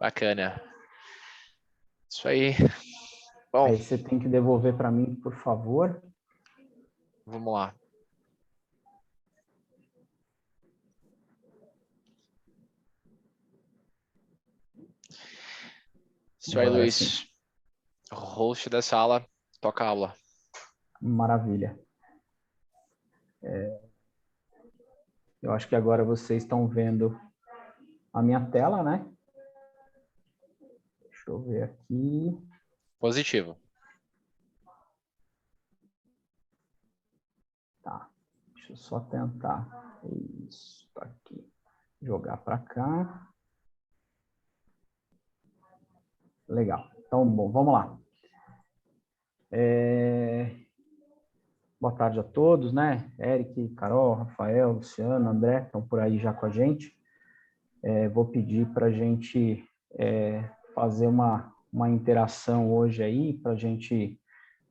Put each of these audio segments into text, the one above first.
Bacana. Isso aí. Bom, Aí você tem que devolver para mim, por favor. vamos lá. Isso aí, Agora sim. Luiz. Host da sala, toca a aula. Maravilha. Eu acho que agora vocês estão vendo a minha tela, né? Deixa eu ver aqui. Positivo. Tá. Deixa eu só tentar. Isso, tá aqui. Jogar para cá. Legal. Então, bom, vamos lá. Boa tarde a todos, né? Eric, Carol, Rafael, Luciano, André, estão por aí já com a gente. Vou pedir para a gente fazer uma interação hoje aí, para a gente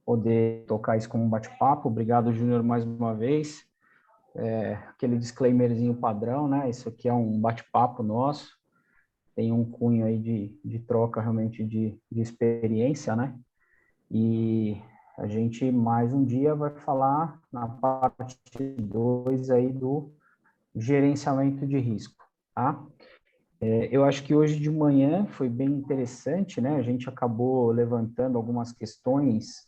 poder tocar isso como um bate-papo. Obrigado, Júnior, mais uma vez. Aquele disclaimerzinho padrão, né? Isso aqui é um bate-papo nosso. Tem um cunho aí de troca realmente de experiência, né? E a gente mais um dia vai falar na parte 2 aí do gerenciamento de risco, tá? Eu acho que hoje de manhã foi bem interessante, né? A gente acabou levantando algumas questões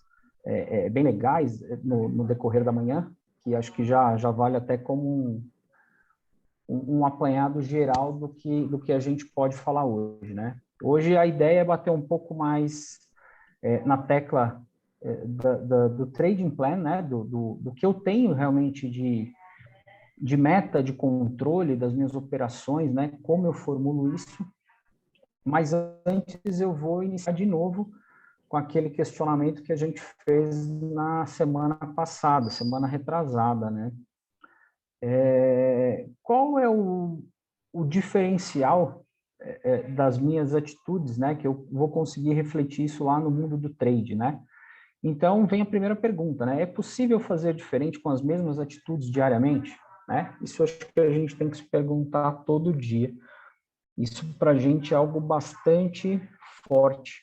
bem legais no decorrer da manhã, que acho que já vale até como um apanhado geral do que a gente pode falar hoje, né? Hoje a ideia é bater um pouco mais na tecla do trading plan, né? Do que eu tenho realmente de meta de controle das minhas operações, né? Como eu formulo isso. Mas antes eu vou iniciar de novo com aquele questionamento que a gente fez na semana passada, semana retrasada, né? Qual é o diferencial das minhas atitudes, né? Que eu vou conseguir refletir isso lá no mundo do trade, né? Então, vem a primeira pergunta, né? É possível fazer diferente com as mesmas atitudes diariamente? Né? Isso eu acho que a gente tem que se perguntar todo dia. Isso, para a gente, é algo bastante forte.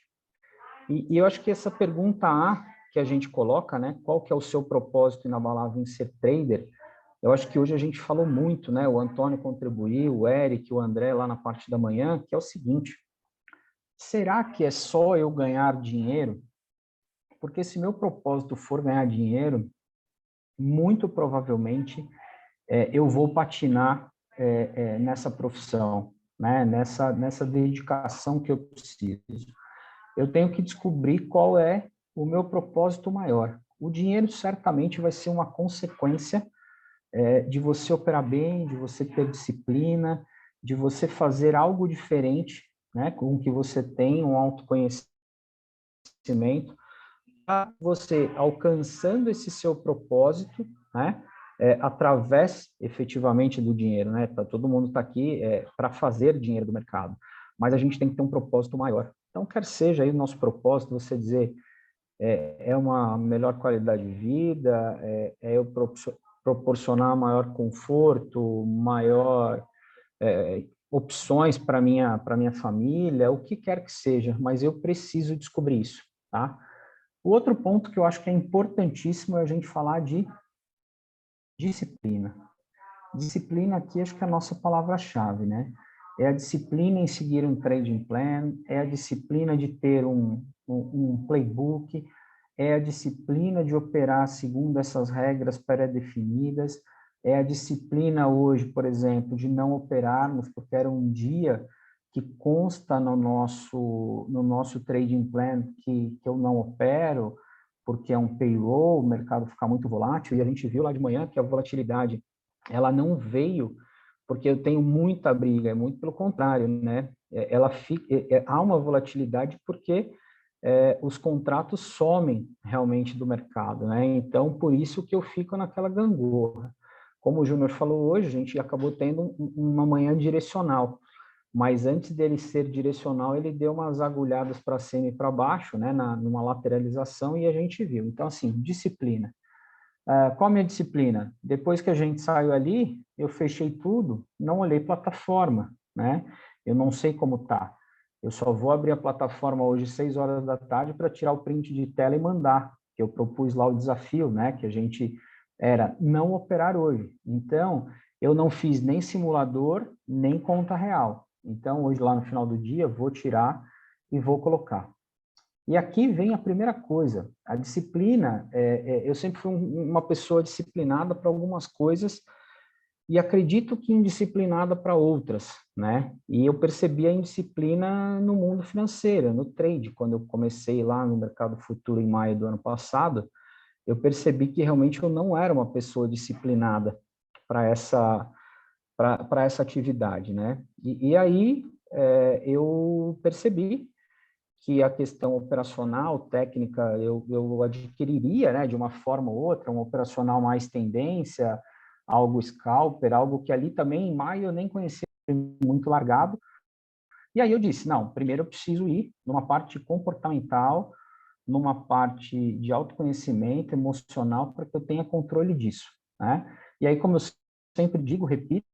E eu acho que essa pergunta A que a gente coloca, né? Qual que é o seu propósito inabalável em ser trader? Eu acho que hoje a gente falou muito, né? O Antônio contribuiu, o Eric, o André lá na parte da manhã, que é o seguinte: será que é só eu ganhar dinheiro? Porque se meu propósito for ganhar dinheiro, muito provavelmente eu vou patinar nessa profissão, né? Nessa dedicação que eu preciso. Eu tenho que descobrir qual é o meu propósito maior. O dinheiro certamente vai ser uma consequência de você operar bem, de você ter disciplina, de você fazer algo diferente, né? Com o que você tem, um autoconhecimento, você alcançando esse seu propósito, né? Através efetivamente do dinheiro, né? Todo mundo está aqui para fazer dinheiro do mercado, mas a gente tem que ter um propósito maior. Então, quer seja aí o nosso propósito, você dizer uma melhor qualidade de vida, eu proporcionar maior conforto, maior opções para minha família, o que quer que seja, mas eu preciso descobrir isso, tá? O outro ponto que eu acho que é importantíssimo é a gente falar de disciplina. Disciplina aqui acho que é a nossa palavra-chave, né? É a disciplina em seguir um trading plan, é a disciplina de ter um playbook, é a disciplina de operar segundo essas regras pré-definidas, é a disciplina hoje, por exemplo, de não operarmos, porque era um dia que consta no nosso trading plan que eu não opero, porque é um payroll, o mercado fica muito volátil, e a gente viu lá de manhã que a volatilidade ela não veio porque eu tenho muita briga, é muito pelo contrário, né? Há uma volatilidade porque os contratos somem realmente do mercado, né? Então, por isso que eu fico naquela gangorra. Como o Júnior falou hoje, a gente acabou tendo uma manhã direcional, mas antes dele ser direcional, ele deu umas agulhadas para cima e para baixo, né? Numa lateralização, e a gente viu. Então, assim, disciplina. Qual a minha disciplina? Depois que a gente saiu ali, eu fechei tudo, não olhei plataforma, né? Eu não sei como tá. Eu só vou abrir a plataforma hoje 6 horas da tarde para tirar o print de tela e mandar, que eu propus lá o desafio, né, que a gente era não operar hoje. Então, eu não fiz nem simulador, nem conta real. Então, hoje lá no final do dia, vou tirar e vou colocar. E aqui vem a primeira coisa, a disciplina. Eu sempre fui uma pessoa disciplinada para algumas coisas e acredito que indisciplinada para outras, né? E eu percebi a indisciplina no mundo financeiro, no trade. Quando eu comecei lá no mercado futuro em maio do ano passado, eu percebi que realmente eu não era uma pessoa disciplinada para essa atividade, né? E aí eu percebi que a questão operacional, técnica, eu adquiriria, né, de uma forma ou outra, um operacional mais tendência, algo scalper, algo que ali também em maio eu nem conhecia, muito largado. E aí eu disse, não, primeiro eu preciso ir numa parte comportamental, numa parte de autoconhecimento emocional, para que eu tenha controle disso, né? E aí, como eu sempre digo, repito,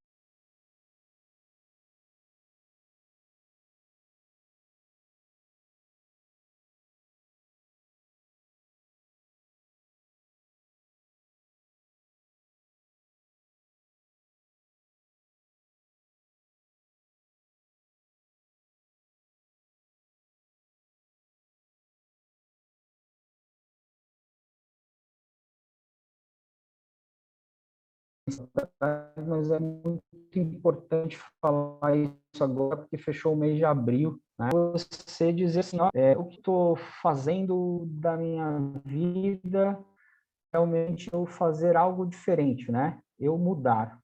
mas é muito importante falar isso agora, porque fechou o mês de abril, né? Você dizer assim, ó, o que estou fazendo da minha vida, realmente eu fazer algo diferente, né? Eu mudar.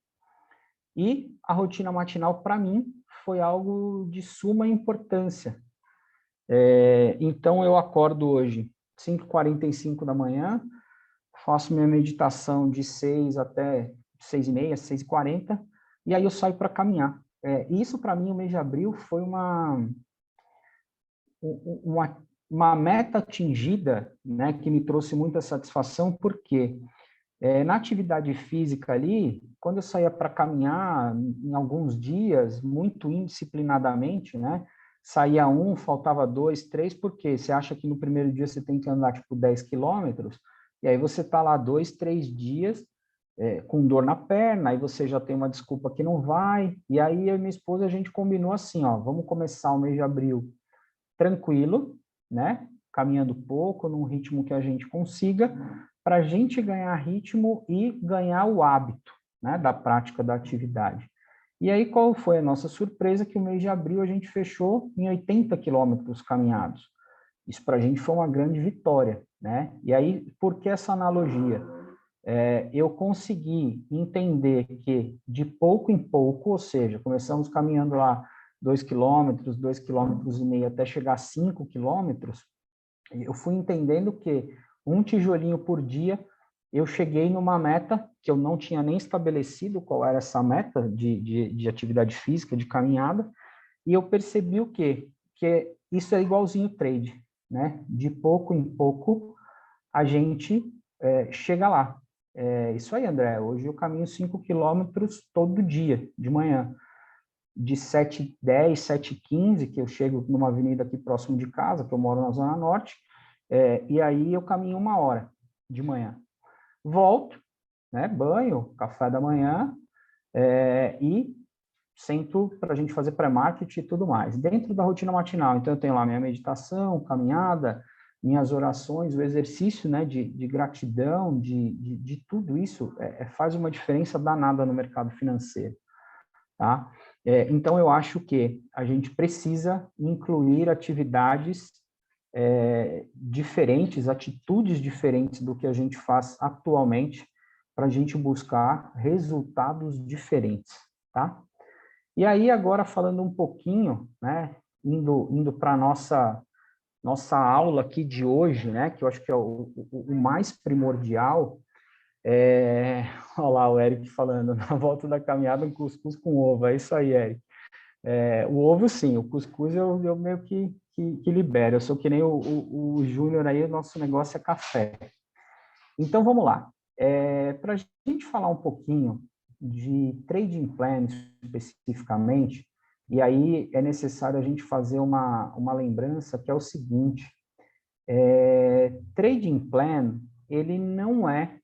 E a rotina matinal, para mim, foi algo de suma importância. Então, eu acordo hoje 5h45 da manhã, faço minha meditação de 6 até 6h30, 6h40, e aí eu saio para caminhar. Isso, para mim, o mês de abril foi uma meta atingida, né, que me trouxe muita satisfação, porque na atividade física ali, quando eu saía para caminhar, em alguns dias, muito indisciplinadamente, né, saía um, faltava dois, três, porque você acha que no primeiro dia você tem que andar, tipo, 10 quilômetros, e aí você está lá 2, 3 dias com dor na perna, aí você já tem uma desculpa que não vai, e aí eu e minha esposa, a gente combinou assim, ó, vamos começar o mês de abril tranquilo, né? Caminhando pouco, num ritmo que a gente consiga, para a gente ganhar ritmo e ganhar o hábito, né, da prática da atividade. E aí, qual foi a nossa surpresa? Que o mês de abril a gente fechou em 80 quilômetros caminhados. Isso para a gente foi uma grande vitória, né? E aí, por que essa analogia? Eu consegui entender que de pouco em pouco, ou seja, começamos caminhando lá 2 quilômetros, 2,5 quilômetros até chegar a 5 quilômetros, eu fui entendendo que um tijolinho por dia, eu cheguei numa meta que eu não tinha nem estabelecido qual era essa meta de atividade física, de caminhada, e eu percebi o quê? Que isso é igualzinho trade, né? De pouco em pouco, a gente chega lá. Isso aí, André. Hoje eu caminho 5 quilômetros todo dia, de manhã. De 7h10, 7h15, que eu chego numa avenida aqui próximo de casa, que eu moro na Zona Norte, e aí eu caminho 1 hora de manhã. Volto, né, banho, café da manhã, e sento para a gente fazer pré-market e tudo mais. Dentro da rotina matinal, então eu tenho lá minha meditação, caminhada, minhas orações, o exercício, né, de gratidão, de tudo isso, faz uma diferença danada no mercado financeiro, tá? Então, eu acho que a gente precisa incluir atividades diferentes, atitudes diferentes do que a gente faz atualmente, para a gente buscar resultados diferentes, tá? E aí, agora, falando um pouquinho, né, indo para a nossa aula aqui de hoje, né, que eu acho que é o mais primordial, olha lá o Eric falando, na volta da caminhada, um cuscuz com ovo, é isso aí, Eric. O ovo, sim, o cuscuz eu meio que libero, eu sou que nem o Júnior aí, o nosso negócio é café. Então, vamos lá. Para a gente falar um pouquinho de trading plans especificamente, E aí é necessário a gente fazer uma lembrança que é o seguinte, trading plan, ele não é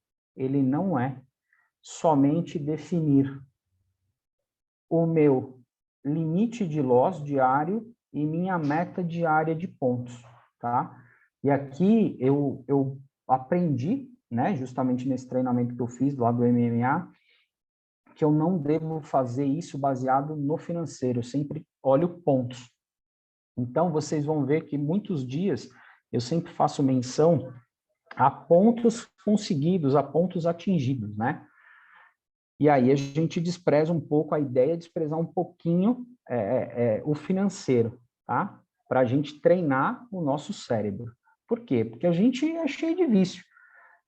somente definir o meu limite de loss diário e minha meta diária de pontos, tá? E aqui eu aprendi, né, justamente nesse treinamento que eu fiz lá do MMA, que eu não devo fazer isso baseado no financeiro, eu sempre olho pontos. Então, vocês vão ver que muitos dias eu sempre faço menção a pontos conseguidos, a pontos atingidos, né? E aí a gente despreza um pouco, a ideia é desprezar um pouquinho o financeiro, tá? Para a gente treinar o nosso cérebro. Por quê? Porque a gente é cheio de vício.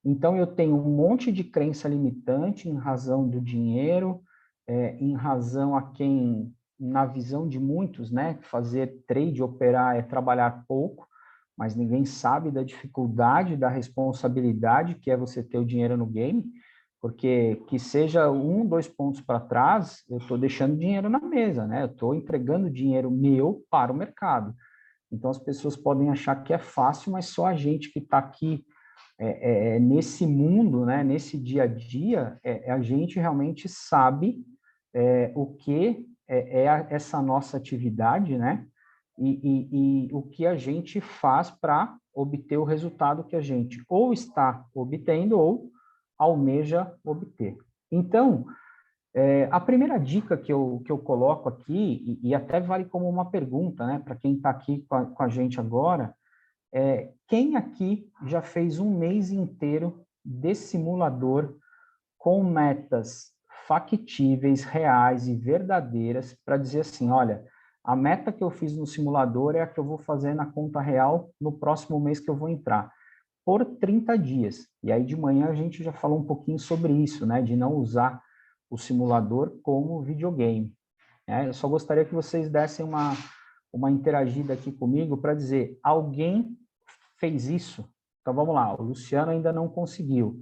Então, eu tenho um monte de crença limitante em razão do dinheiro, em razão a quem, na visão de muitos, né, fazer trade, operar é trabalhar pouco, mas ninguém sabe da dificuldade, da responsabilidade que é você ter o dinheiro no game, porque que seja 1, 2 pontos para trás, eu estou deixando dinheiro na mesa, né? Eu estou entregando dinheiro meu para o mercado. Então, as pessoas podem achar que é fácil, mas só a gente que está aqui nesse mundo, né, nesse dia a dia, a gente realmente sabe o que essa nossa atividade, né, e o que a gente faz para obter o resultado que a gente ou está obtendo ou almeja obter. Então, a primeira dica que eu coloco aqui, e até vale como uma pergunta, né, para quem está aqui com a gente agora, quem aqui já fez um mês inteiro de simulador com metas factíveis, reais e verdadeiras para dizer assim, olha, a meta que eu fiz no simulador é a que eu vou fazer na conta real no próximo mês que eu vou entrar, por 30 dias. E aí de manhã a gente já falou um pouquinho sobre isso, né, de não usar o simulador como videogame. Eu só gostaria que vocês dessem uma interagida aqui comigo para dizer, alguém fez isso? Então vamos lá, o Luciano ainda não conseguiu.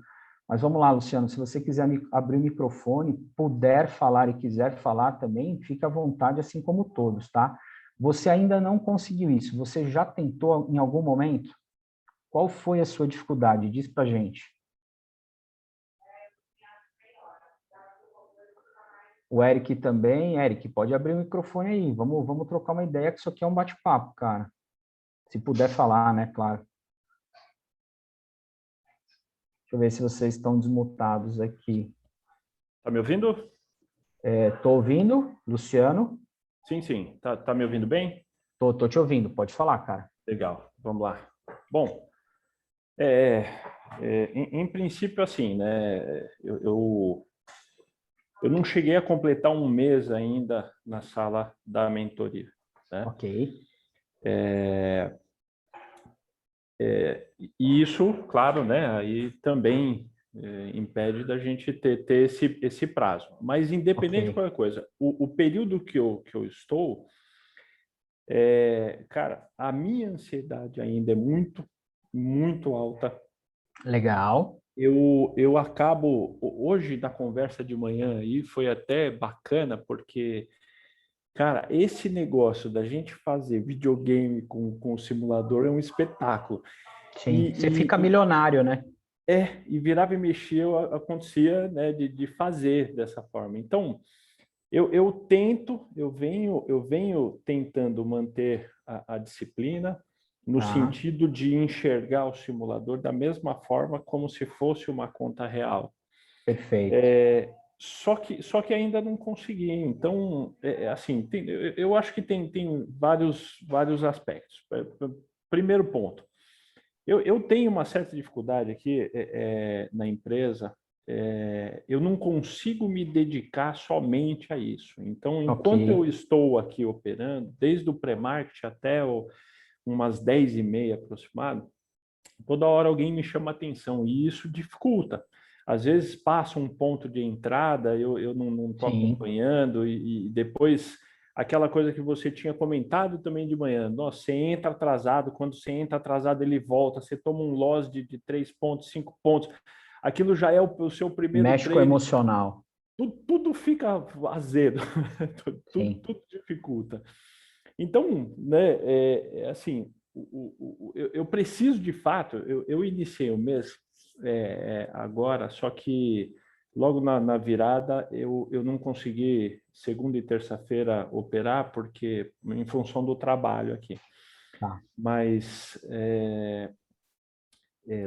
Mas vamos lá, Luciano, se você quiser abrir o microfone, puder falar e quiser falar também, fique à vontade, assim como todos, tá? Você ainda não conseguiu isso, você já tentou em algum momento? Qual foi a sua dificuldade? Diz pra gente. O Eric também. Eric, pode abrir o microfone aí, vamos trocar uma ideia, que isso aqui é um bate-papo, cara. Se puder falar, né, claro. Deixa eu ver se vocês estão desmutados aqui. Tá me ouvindo? Tô ouvindo, Luciano. Sim, sim. Tá me ouvindo bem? Tô te ouvindo, pode falar, cara. Legal, vamos lá. Bom, em princípio, assim, né, eu não cheguei a completar um mês ainda na sala da mentoria, né? Ok. E isso, claro, né, aí também impede da gente ter esse prazo. Mas independente de qualquer coisa, o período que eu estou, cara, a minha ansiedade ainda é muito, muito alta. Legal. Eu acabo, hoje na conversa de manhã aí, foi até bacana, porque, cara, esse negócio da gente fazer videogame com o simulador é um espetáculo. Sim, você fica milionário, né? E virava e mexia, acontecia, né, de fazer dessa forma. Então, eu venho tentando manter a disciplina no Tá, sentido de enxergar o simulador da mesma forma como se fosse uma conta real. perfeito. Só que ainda não consegui. Então, assim, eu acho que tem vários aspectos. Primeiro ponto, eu tenho uma certa dificuldade aqui na empresa. Eu não consigo me dedicar somente a isso. Então, Ok, enquanto eu estou aqui operando, desde o pré-market até umas 10h30 aproximado, toda hora alguém me chama atenção e isso dificulta. Às vezes passa um ponto de entrada, eu não estou sim. acompanhando e depois aquela coisa que você tinha comentado também de manhã, nossa, você entra atrasado, quando você entra atrasado ele volta, você toma um loss de 3 pontos, 5 pontos, aquilo já é o seu primeiro Mexe com o trade. emocional. tudo fica azedo, Sim. tudo dificulta. Então, né, assim, eu preciso de fato, eu iniciei o mês agora, só que logo na virada eu não consegui segunda e terça-feira operar, porque em função do trabalho aqui. Tá. Mas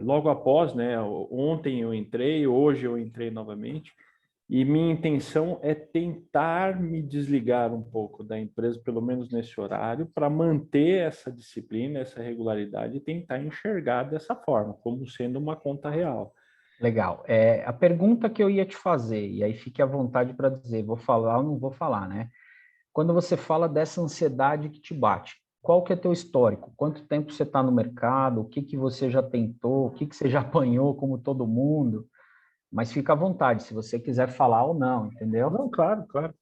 logo após, né, ontem eu entrei, hoje eu entrei novamente, e minha intenção é tentar me desligar um pouco da empresa, pelo menos nesse horário, para manter essa disciplina, essa regularidade e tentar enxergar dessa forma, como sendo uma conta real. Legal. A pergunta que eu ia te fazer, e aí fique à vontade para dizer, vou falar ou não vou falar, né? Quando você fala dessa ansiedade que te bate, qual que é teu histórico? Quanto tempo você está no mercado? O que que você já tentou? O que que você já apanhou, como todo mundo? Mas fica à vontade, se você quiser falar ou não, entendeu? Não, claro, claro.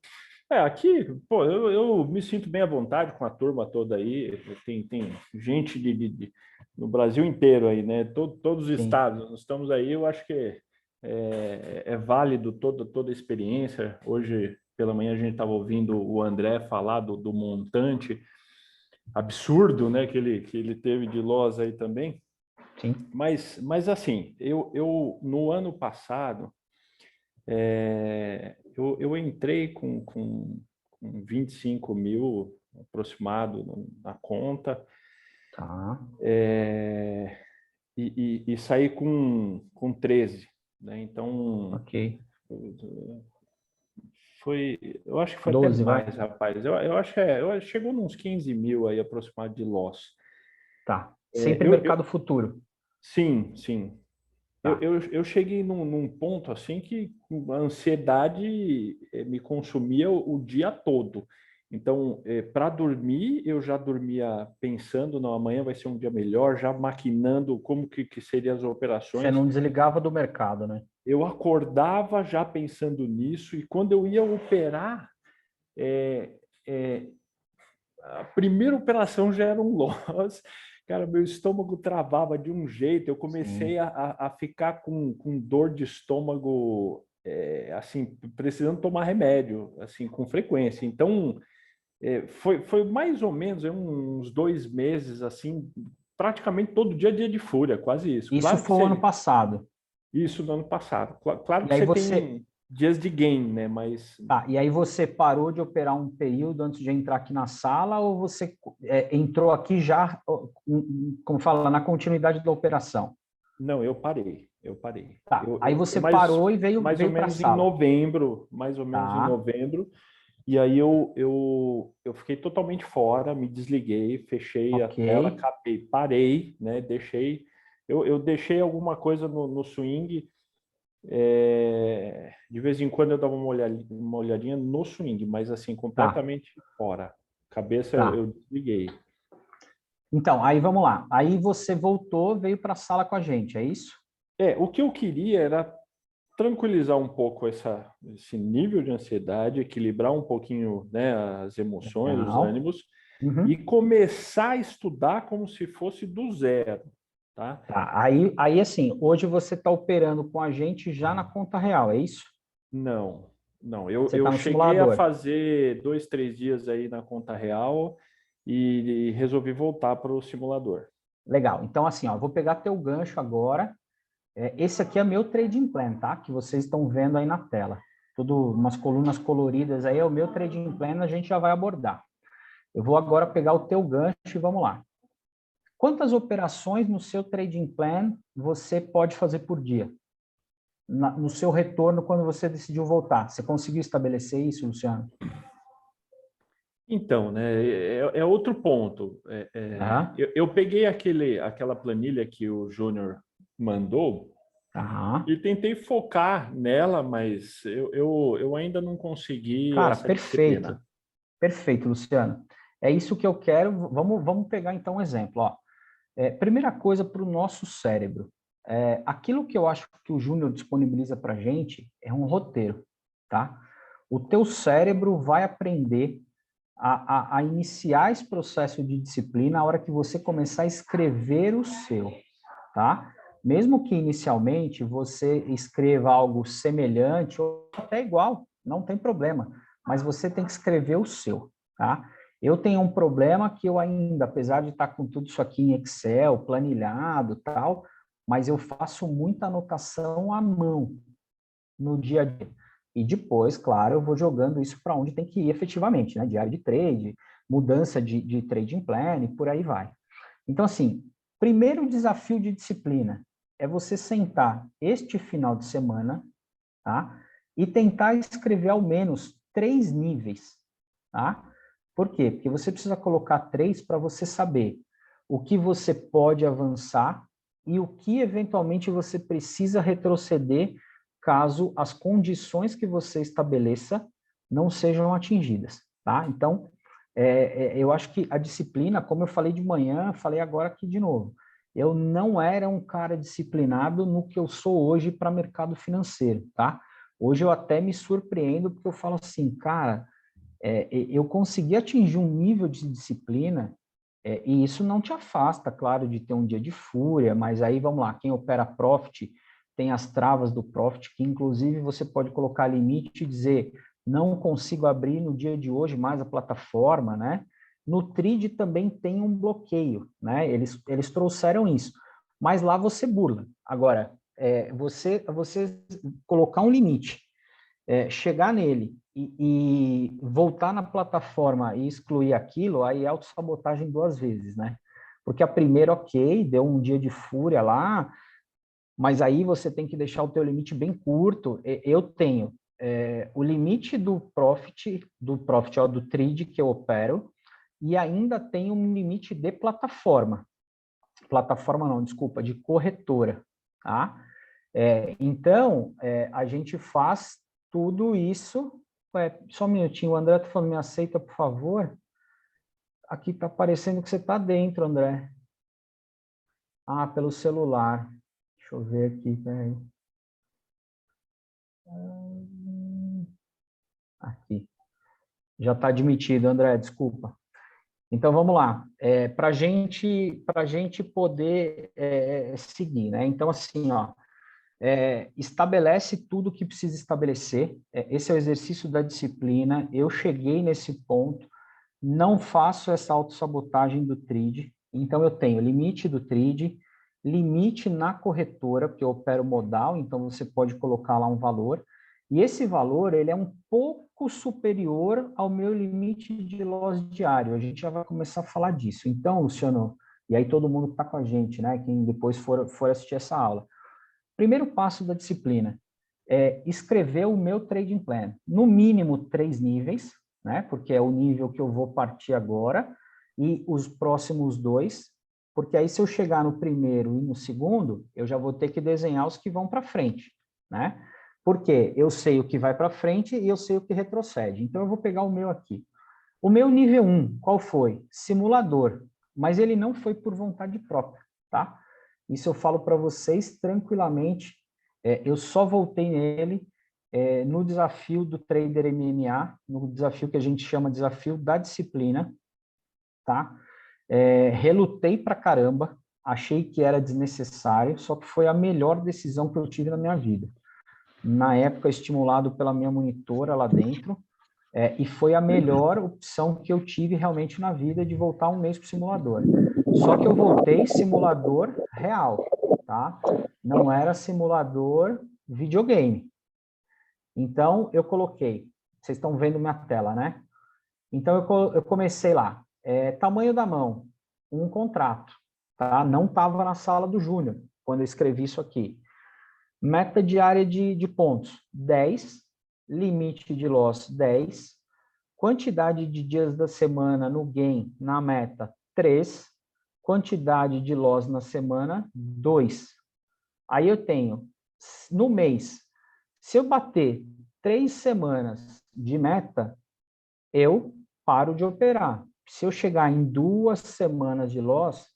Aqui, pô, eu me sinto bem à vontade com a turma toda aí. Tem gente no Brasil inteiro aí, né? Todos os Sim, estados. Nós estamos aí, eu acho que é válido toda a experiência. Hoje, pela manhã, a gente estava ouvindo o André falar do montante absurdo, né, que ele teve de loss aí também. sim. Mas assim, eu no ano passado, eu entrei com 25 mil aproximado na conta, Tá, e saí com 13, né? Então, ok. eu acho que foi até 12, vai. mais, rapaz. Eu acho que chegou nos 15 mil aí aproximado de loss. Tá. É, Sempre mercado futuro. sim, sim. Tá. Eu cheguei num ponto assim que a ansiedade me consumia o dia todo. Então, para dormir, eu já dormia pensando, não, amanhã vai ser um dia melhor, já maquinando como que seriam as Você operações. não desligava do mercado, né? Eu acordava já pensando nisso, e quando eu ia operar, é, é, a primeira operação já era um loss. Cara, meu estômago travava de um jeito, eu comecei Sim. a ficar com dor de estômago, assim, precisando tomar remédio, assim, com frequência. Então, foi mais ou menos uns 2 meses, assim, praticamente todo dia, dia de fúria, quase isso. Isso Claro que foi o ano você, passado. isso no ano passado. Claro E que aí você você, tem dias de gain, né? Mas tá, e aí você parou de operar um período antes de entrar aqui na sala ou você entrou aqui já, como fala, na continuidade da operação? não, eu parei, eu parei. Tá. Aí você parou e veio Mais ou veio para a menos em sala. novembro, mais ou menos em Tá. novembro, e aí eu fiquei totalmente fora, me desliguei, fechei a Ok. tela, capei, parei, né? Eu deixei alguma coisa no swing. De vez em quando eu dava uma olhadinha no swing, mas assim, Tá. completamente fora. Cabeça Tá. eu desliguei. Então, aí vamos lá. Aí você voltou, veio para a sala com a gente, é isso? O que eu queria era tranquilizar um pouco esse nível de ansiedade, equilibrar um pouquinho, né, as emoções, os Legal. ânimos, e Uhum. começar a estudar como se fosse do zero, tá? Tá. Aí assim, hoje você está operando com a gente já na conta real, é isso? Não, não. Você Eu está no cheguei a simulador. fazer 2, 3 dias aí na conta real e resolvi voltar para o simulador. Legal. Então, assim, ó, vou pegar teu gancho agora. Esse aqui é meu trading plan, tá? Que vocês estão vendo aí na tela. Tudo umas colunas coloridas aí é o meu trading plan, a gente já vai abordar. Eu vou agora pegar o teu gancho e vamos lá. Quantas operações no seu trading plan você pode fazer por dia? No seu retorno, quando você decidiu voltar. Você conseguiu estabelecer isso, Luciano? Então, né, é outro ponto. Tá, Eu peguei aquela planilha que o Júnior mandou tá. e tentei focar nela, mas eu ainda não consegui Cara, essa perfeito. disciplina. Perfeito, Luciano. É isso que eu quero. Vamos pegar então um exemplo. Ó. Primeira coisa para o nosso cérebro. Aquilo que eu acho que o Júnior disponibiliza para a gente é um roteiro, tá? O teu cérebro vai aprender a iniciar esse processo de disciplina a hora que você começar a escrever o seu, tá? Mesmo que inicialmente você escreva algo semelhante ou até igual, não tem problema, mas você tem que escrever o seu, tá? Eu tenho um problema que eu ainda, apesar de estar com tudo isso aqui em Excel, planilhado, tal, mas eu faço muita anotação à mão no dia a dia. E depois, claro, eu vou jogando isso para onde tem que ir efetivamente, né? Diário de trade, mudança de trading plan e por aí vai. Então, assim, primeiro desafio de disciplina é você sentar este final de semana, tá? E tentar escrever ao menos 3 níveis, tá? Por quê? Porque você precisa colocar 3 para você saber o que você pode avançar e o que eventualmente você precisa retroceder caso as condições que você estabeleça não sejam atingidas, tá? Então, eu acho que a disciplina, como eu falei de manhã, falei agora aqui de novo, eu não era um cara disciplinado no que eu sou hoje para mercado financeiro, tá? Hoje eu até me surpreendo porque eu falo assim, cara, eu consegui atingir um nível de disciplina, e isso não te afasta, claro, de ter um dia de fúria, mas aí vamos lá, quem opera profit tem as travas do profit, que inclusive você pode colocar limite e dizer, não consigo abrir no dia de hoje mais a plataforma, né? No Trade também tem um bloqueio, né? Eles trouxeram isso, mas lá você burla. Agora, você colocar um limite, chegar nele e voltar na plataforma e excluir aquilo, aí é autossabotagem 2 vezes, né? Porque a primeira, ok, deu um dia de fúria lá, mas aí você tem que deixar o teu limite bem curto. Eu tenho o limite do profit, do trade que eu opero, e ainda tenho um limite de plataforma. Plataforma não, desculpa, de corretora, tá? Então, a gente faz tudo isso. Só um minutinho, o André está falando, me aceita, por favor? Aqui está parecendo que você está dentro, André. Ah, pelo celular. Deixa eu ver aqui, peraí. Aqui. Já está admitido, André, desculpa. Então, vamos lá. Para a gente poder seguir, né? Então, assim, ó, estabelece tudo o que precisa estabelecer. Esse é o exercício da disciplina. Eu cheguei nesse ponto, não faço essa autossabotagem do trade. Então, eu tenho limite do trade, limite na corretora, porque eu opero modal, então você pode colocar lá um valor. E esse valor, ele é um pouco superior ao meu limite de loss diário. A gente já vai começar a falar disso. Então, Luciano, e aí todo mundo que está com a gente, né? Quem depois for assistir essa aula. Primeiro passo da disciplina é escrever o meu trading plan. No mínimo 3 níveis, né? Porque é o nível que eu vou partir agora, e os próximos 2, porque aí se eu chegar no primeiro e no segundo, eu já vou ter que desenhar os que vão para frente, né? Porque eu sei o que vai para frente e eu sei o que retrocede. Então eu vou pegar o meu aqui. O meu nível 1, qual foi? Simulador, mas ele não foi por vontade própria, tá? Isso eu falo para vocês tranquilamente. Eu só voltei nele no desafio do Trader MMA, no desafio que a gente chama de desafio da disciplina, tá? Relutei pra caramba, achei que era desnecessário, só que foi a melhor decisão que eu tive na minha vida. Na época, estimulado pela minha monitora lá dentro, e foi a melhor opção que eu tive realmente na vida de voltar um mês para o simulador. Só que eu voltei simulador real, tá? Não era simulador videogame. Então, eu coloquei, vocês estão vendo minha tela, né? Então, eu comecei lá, tamanho da mão, um contrato, tá? Não estava na sala do Júnior, quando eu escrevi isso aqui. Meta diária de pontos, 10. Limite de loss, 10. Quantidade de dias da semana no gain, na meta, 3. Quantidade de loss na semana, 2. Aí eu tenho, no mês, se eu bater 3 semanas de meta, eu paro de operar. Se eu chegar em 2 semanas de loss,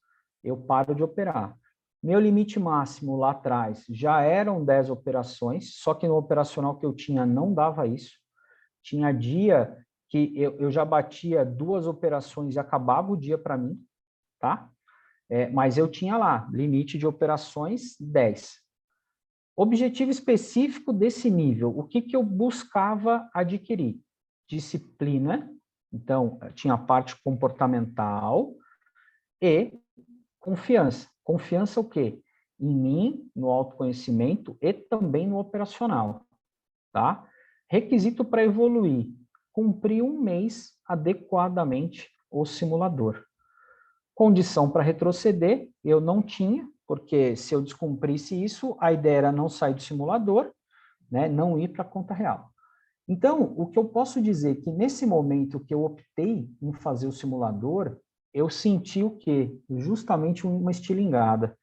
eu paro de operar. Meu limite máximo lá atrás já eram 10 operações, só que no operacional que eu tinha não dava isso. Tinha dia que eu já batia 2 operações e acabava o dia para mim, tá? mas eu tinha lá, limite de operações 10. Objetivo específico desse nível, o que eu buscava adquirir? Disciplina, então tinha a parte comportamental e confiança. Confiança o quê? Em mim, no autoconhecimento e também no operacional, tá? Requisito para evoluir, cumprir 1 mês adequadamente o simulador. Condição para retroceder, eu não tinha, porque se eu descumprisse isso, a ideia era não sair do simulador, né, não ir para a conta real. Então, o que eu posso dizer é que nesse momento que eu optei em fazer o simulador, eu senti o quê? Justamente uma estilingada.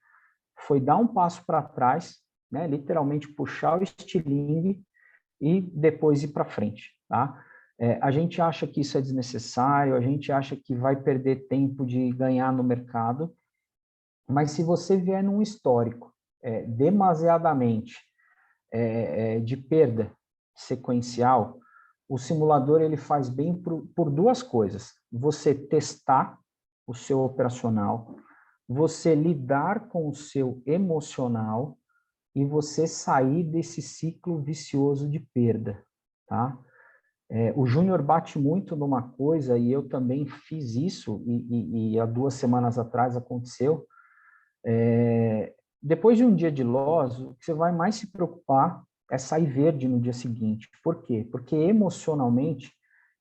Foi dar um passo para trás, né, literalmente puxar o estilingue e depois ir para frente, tá? A gente acha que isso é desnecessário, a gente acha que vai perder tempo de ganhar no mercado, mas se você vier num histórico demasiadamente de perda sequencial, o simulador ele faz bem por 2 coisas. Você testar o seu operacional, você lidar com o seu emocional e você sair desse ciclo vicioso de perda, tá? O Júnior bate muito numa coisa, e eu também fiz isso, e há 2 semanas atrás aconteceu. Depois de um dia de loss, o que você vai mais se preocupar é sair verde no dia seguinte. Por quê? Porque emocionalmente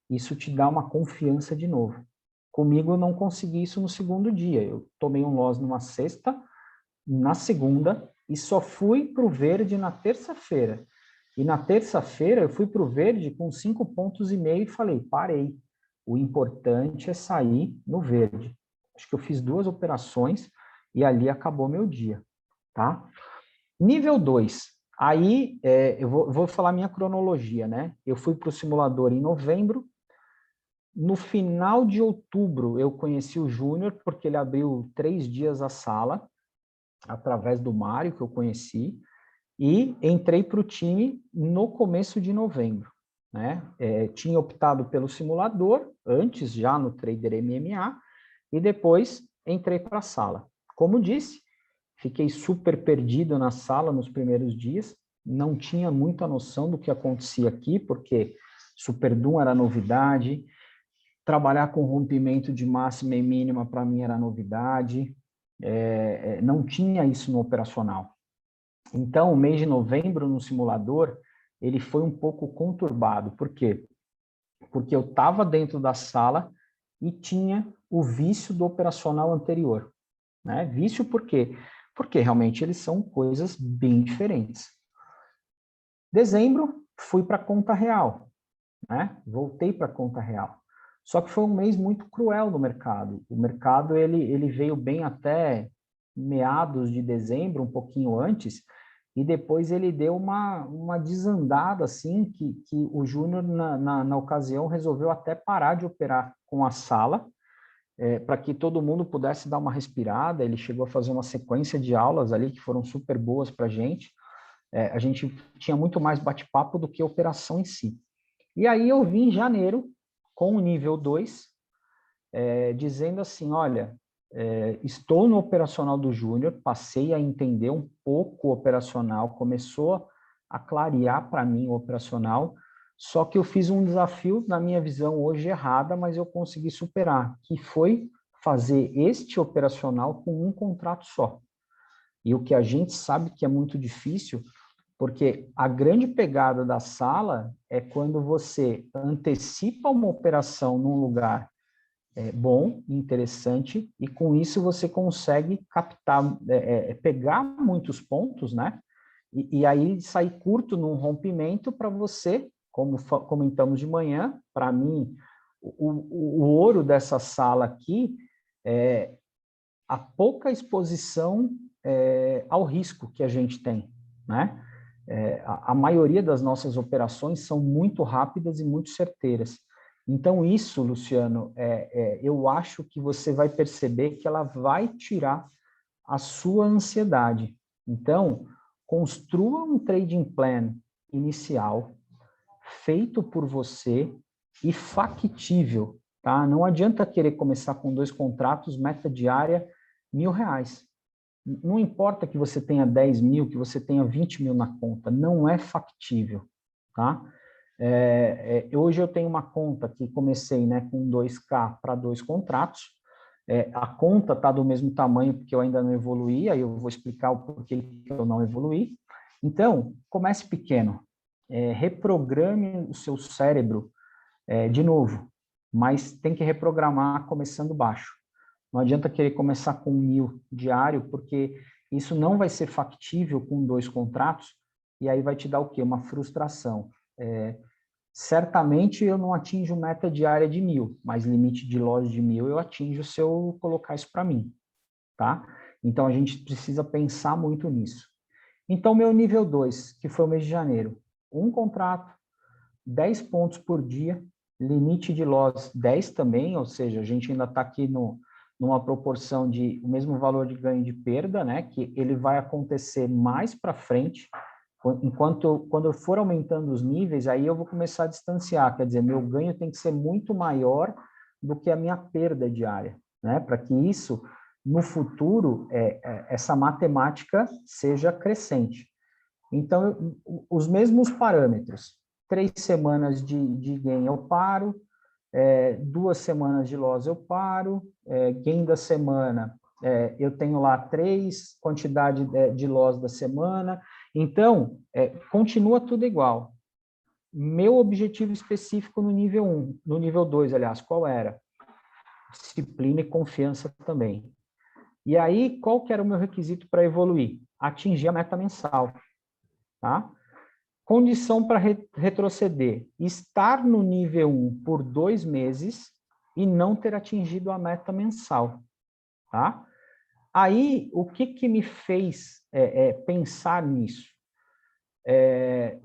isso te dá uma confiança de novo. Comigo eu não consegui isso no segundo dia. Eu tomei um loss numa sexta, na segunda, e só fui para o verde na terça-feira. E na terça-feira eu fui para o verde com 5,5 pontos e falei, parei. O importante é sair no verde. Acho que eu fiz 2 operações e ali acabou meu dia, tá? Nível 2. Aí, eu vou falar minha cronologia, né? Eu fui para o simulador em novembro. No final de outubro, eu conheci o Júnior, porque ele abriu 3 dias a sala, através do Mário, que eu conheci, e entrei para o time no começo de novembro, né? Tinha optado pelo simulador, antes já no Trader MMA, e depois entrei para a sala. Como disse, fiquei super perdido na sala nos primeiros dias, não tinha muita noção do que acontecia aqui, porque Super Doom era novidade, trabalhar com rompimento de máxima e mínima para mim era novidade, não tinha isso no operacional. Então, o mês de novembro no simulador, ele foi um pouco conturbado. Por quê? Porque eu estava dentro da sala e tinha o vício do operacional anterior, né? Vício por quê? Porque realmente eles são coisas bem diferentes. Dezembro, fui para a conta real, né? Voltei para a conta real. Só que foi um mês muito cruel no mercado. O mercado ele veio bem até meados de dezembro, um pouquinho antes, e depois ele deu uma desandada, assim, que o Júnior, na ocasião, resolveu até parar de operar com a sala, para que todo mundo pudesse dar uma respirada. Ele chegou a fazer uma sequência de aulas ali que foram super boas para a gente. A gente tinha muito mais bate-papo do que a operação em si. E aí eu vim em janeiro, com o nível 2, dizendo assim, olha, estou no operacional do Júnior, passei a entender um pouco o operacional, começou a clarear para mim o operacional, só que eu fiz um desafio, na minha visão, hoje errada, mas eu consegui superar, que foi fazer este operacional com um contrato só. E o que a gente sabe que é muito difícil, porque a grande pegada da sala é quando você antecipa uma operação num lugar bom, interessante, e com isso você consegue captar, pegar muitos pontos, né? E aí sair curto num rompimento para você, como comentamos de manhã, para mim, o ouro dessa sala aqui é a pouca exposição ao risco que a gente tem, né? A maioria das nossas operações são muito rápidas e muito certeiras. Então, isso, Luciano, eu acho que você vai perceber que ela vai tirar a sua ansiedade. Então, construa um trading plan inicial, feito por você e factível, tá? Não adianta querer começar com 2 contratos, meta diária, R$ 1.000. Não importa que você tenha 10 mil, que você tenha 20 mil na conta, não é factível, tá? Hoje eu tenho uma conta que comecei, né, com 2K para 2 contratos. A conta está do mesmo tamanho porque eu ainda não evoluí, aí eu vou explicar o porquê que eu não evoluí. Então, comece pequeno, reprograme o seu cérebro de novo, mas tem que reprogramar começando baixo. Não adianta querer começar com 1.000 diário, porque isso não vai ser factível com 2 contratos, e aí vai te dar o quê? Uma frustração. Certamente eu não atinjo meta diária de 1.000, mas limite de loja de 1.000 eu atinjo se eu colocar isso para mim, tá? Então a gente precisa pensar muito nisso. Então meu nível 2, que foi o mês de janeiro, 1 contrato, 10 pontos por dia, limite de loss 10 também, ou seja, a gente ainda está aqui numa proporção de o mesmo valor de ganho de perda, né? Que ele vai acontecer mais para frente. Quando eu for aumentando os níveis, aí eu vou começar a distanciar, quer dizer, meu ganho tem que ser muito maior do que a minha perda diária, né? Para que isso, no futuro, essa matemática seja crescente. Então, os mesmos parâmetros, 3 semanas de gain eu paro, 2 semanas de loss eu paro, gain da semana, eu tenho lá 3, quantidade de loss da semana. Então, continua tudo igual. Meu objetivo específico no nível 1, no nível 2, aliás, qual era? Disciplina e confiança também. E aí, qual que era o meu requisito para evoluir? Atingir a meta mensal, tá? Condição para retroceder: estar no nível 1 por 2 meses e não ter atingido a meta mensal, tá? Aí, o que me fez pensar nisso?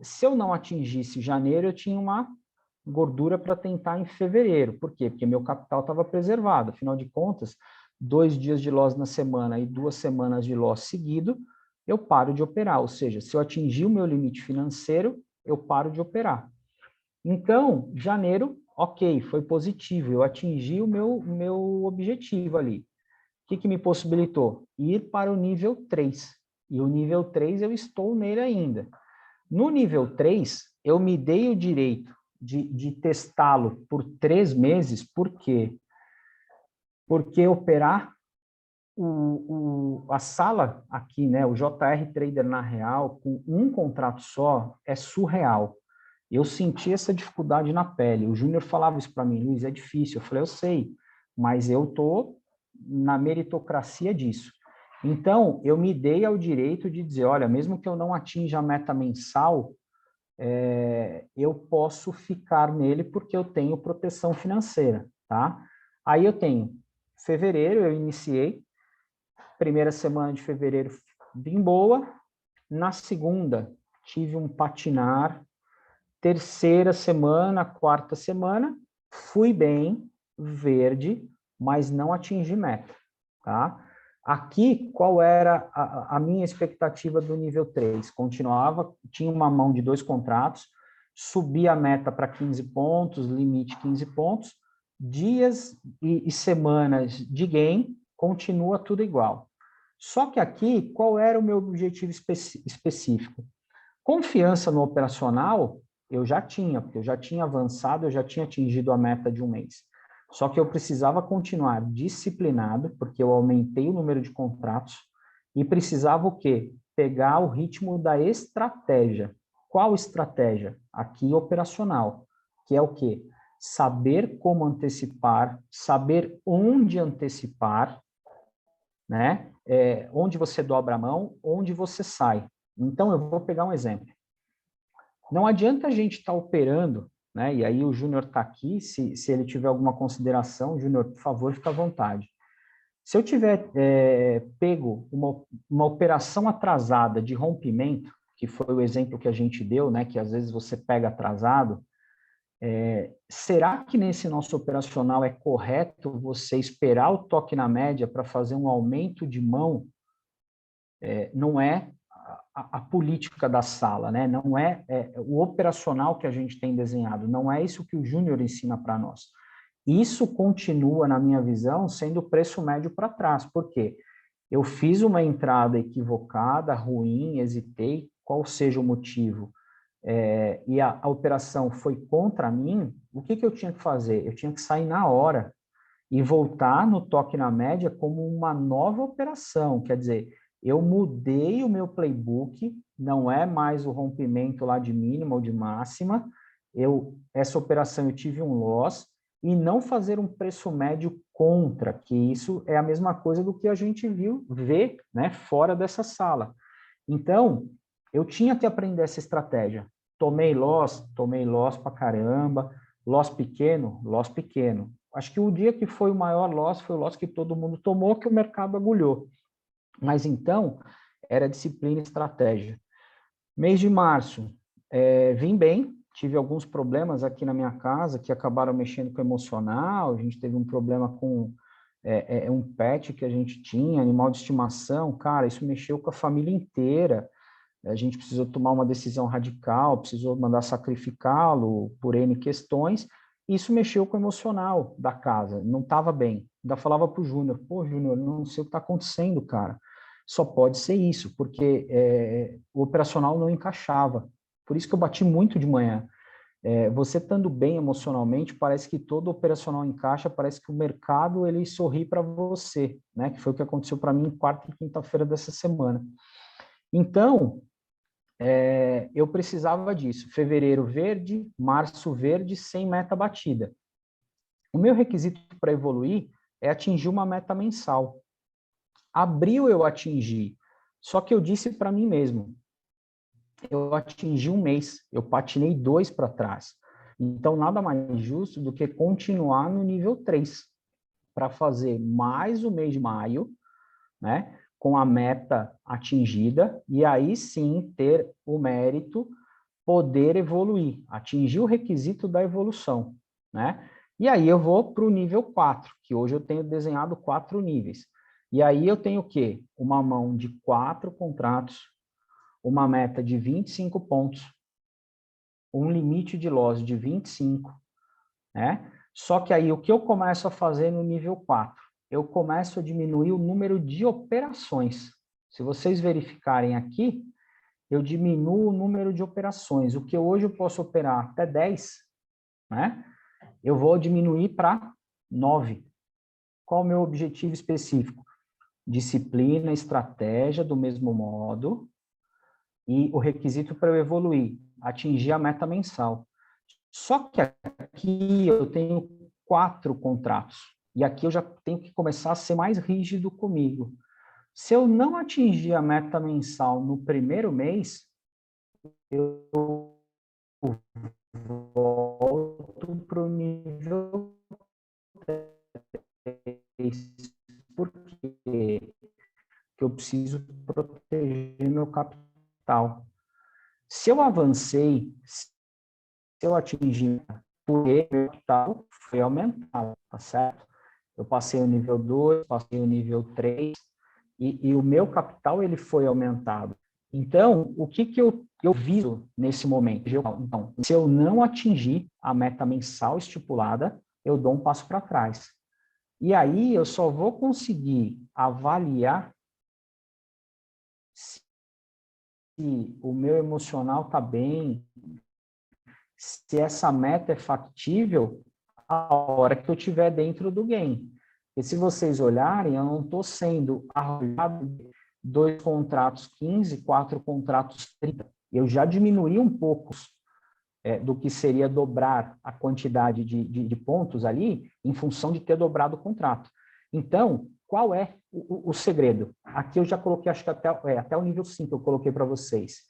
Se eu não atingisse janeiro, eu tinha uma gordura para tentar em fevereiro. Por quê? Porque meu capital estava preservado. Afinal de contas, 2 dias de loss na semana e 2 semanas de loss seguido, eu paro de operar. Ou seja, se eu atingir o meu limite financeiro, eu paro de operar. Então, janeiro, ok, foi positivo. Eu atingi o meu objetivo ali. O que me possibilitou? Ir para o nível 3. E o nível 3 eu estou nele ainda. No nível 3, eu me dei o direito de testá-lo por 3 meses. Por quê? Porque operar a sala aqui, né, o JR Trader na real, com um contrato só, é surreal. Eu senti essa dificuldade na pele. O Júnior falava isso para mim: Luiz, é difícil. Eu falei: eu sei, mas eu estou na meritocracia disso. Então, eu me dei ao direito de dizer: olha, mesmo que eu não atinja a meta mensal, eu posso ficar nele porque eu tenho proteção financeira, tá? Aí eu tenho fevereiro, eu iniciei, primeira semana de fevereiro bem boa, na segunda tive um patinar, terceira semana, quarta semana, fui bem, verde, mas não atingi meta, tá? Aqui, qual era a minha expectativa do nível 3? Continuava, tinha uma mão de 2 contratos, subi a meta para 15 pontos, limite 15 pontos, dias e semanas de gain, continua tudo igual. Só que aqui, qual era o meu objetivo específico? Confiança no operacional, eu já tinha, porque eu já tinha avançado, eu já tinha atingido a meta de um mês. Só que eu precisava continuar disciplinado, porque eu aumentei o número de contratos, e precisava o quê? Pegar o ritmo da estratégia. Qual estratégia? Aqui, operacional, que é o quê? Saber como antecipar, saber onde antecipar, né? Onde você dobra a mão, onde você sai. Então, eu vou pegar um exemplo. Não adianta a gente estar operando, né? E aí o Júnior está aqui, se ele tiver alguma consideração, Júnior, por favor, fica à vontade. Se eu tiver pego uma operação atrasada de rompimento, que foi o exemplo que a gente deu, né? Que às vezes você pega atrasado, será que nesse nosso operacional é correto você esperar o toque na média para fazer um aumento de mão? Não é a política da sala, né? Não é o operacional que a gente tem desenhado, não é isso que o Júnior ensina para nós. Isso continua, na minha visão, sendo o preço médio para trás. Por quê? eu fiz uma entrada equivocada, ruim, hesitei, qual seja o motivo, e a operação foi contra mim, o que eu tinha que fazer? Eu tinha que sair na hora e voltar no toque na média como uma nova operação, quer dizer, eu mudei o meu playbook, não é mais o rompimento lá de mínima ou de máxima, essa operação eu tive um loss, e não fazer um preço médio contra, que isso é a mesma coisa do que a gente vê, né, fora dessa sala. Então, eu tinha que aprender essa estratégia. Tomei loss pra caramba, loss pequeno. Acho que o dia que foi o maior loss foi o loss que todo mundo tomou, que o mercado agulhou. Mas então, era disciplina e estratégia. Mês de março, vim bem, tive alguns problemas aqui na minha casa que acabaram mexendo com o emocional, a gente teve um problema com um pet que a gente tinha, animal de estimação, cara, isso mexeu com a família inteira, a gente precisou tomar uma decisão radical, precisou mandar sacrificá-lo por N questões, isso mexeu com o emocional da casa, não estava bem. Ainda falava para o Júnior, pô, Júnior, não sei o que está acontecendo, cara. Só pode ser isso, porque o operacional não encaixava. Por isso que eu bati muito de manhã. Você estando bem emocionalmente, parece que todo operacional encaixa, parece que o mercado ele sorri para você, né? Que foi o que aconteceu para mim quarta e quinta-feira dessa semana. Então, eu precisava disso. Fevereiro verde, março verde, sem meta batida. O meu requisito para evoluir é atingir uma meta mensal. Abril eu atingi, só que eu disse para mim mesmo, eu atingi um mês, eu patinei 2 para trás. Então, nada mais justo do que continuar no nível 3, para fazer mais o mês de maio, né, com a meta atingida, e aí sim ter o mérito, poder evoluir, atingir o requisito da evolução, né? E aí eu vou para o nível 4, que hoje eu tenho desenhado 4 níveis. E aí eu tenho o quê? Uma mão de 4 contratos, uma meta de 25 pontos, um limite de loss de 25, né? Só que aí o que eu começo a fazer no nível 4? Eu começo a diminuir o número de operações. Se vocês verificarem aqui, eu diminuo o número de operações. O que hoje eu posso operar até 10, né? Eu vou diminuir para 9. Qual o meu objetivo específico? Disciplina, estratégia do mesmo modo, e o requisito para eu evoluir, atingir a meta mensal. Só que aqui eu tenho 4 contratos, e aqui eu já tenho que começar a ser mais rígido comigo. Se eu não atingir a meta mensal no primeiro mês, eu volto para o nível 3. Por quê? Porque eu preciso proteger meu capital. Se eu avancei, se eu atingi, porque meu capital foi aumentado, tá certo? Eu passei o nível 2, passei o nível 3, e o meu capital ele foi aumentado. Então, o que eu viso nesse momento? Então, se eu não atingir a meta mensal estipulada, eu dou um passo para trás. E aí eu só vou conseguir avaliar se o meu emocional está bem, se essa meta é factível a hora que eu estiver dentro do game. E se vocês olharem, eu não estou sendo arrojado 2 contratos 15, 4 contratos 30. Eu já diminui um pouco do que seria dobrar a quantidade de pontos ali em função de ter dobrado o contrato. Então, qual é o segredo? Aqui eu já coloquei, acho que até o nível 5 eu coloquei para vocês.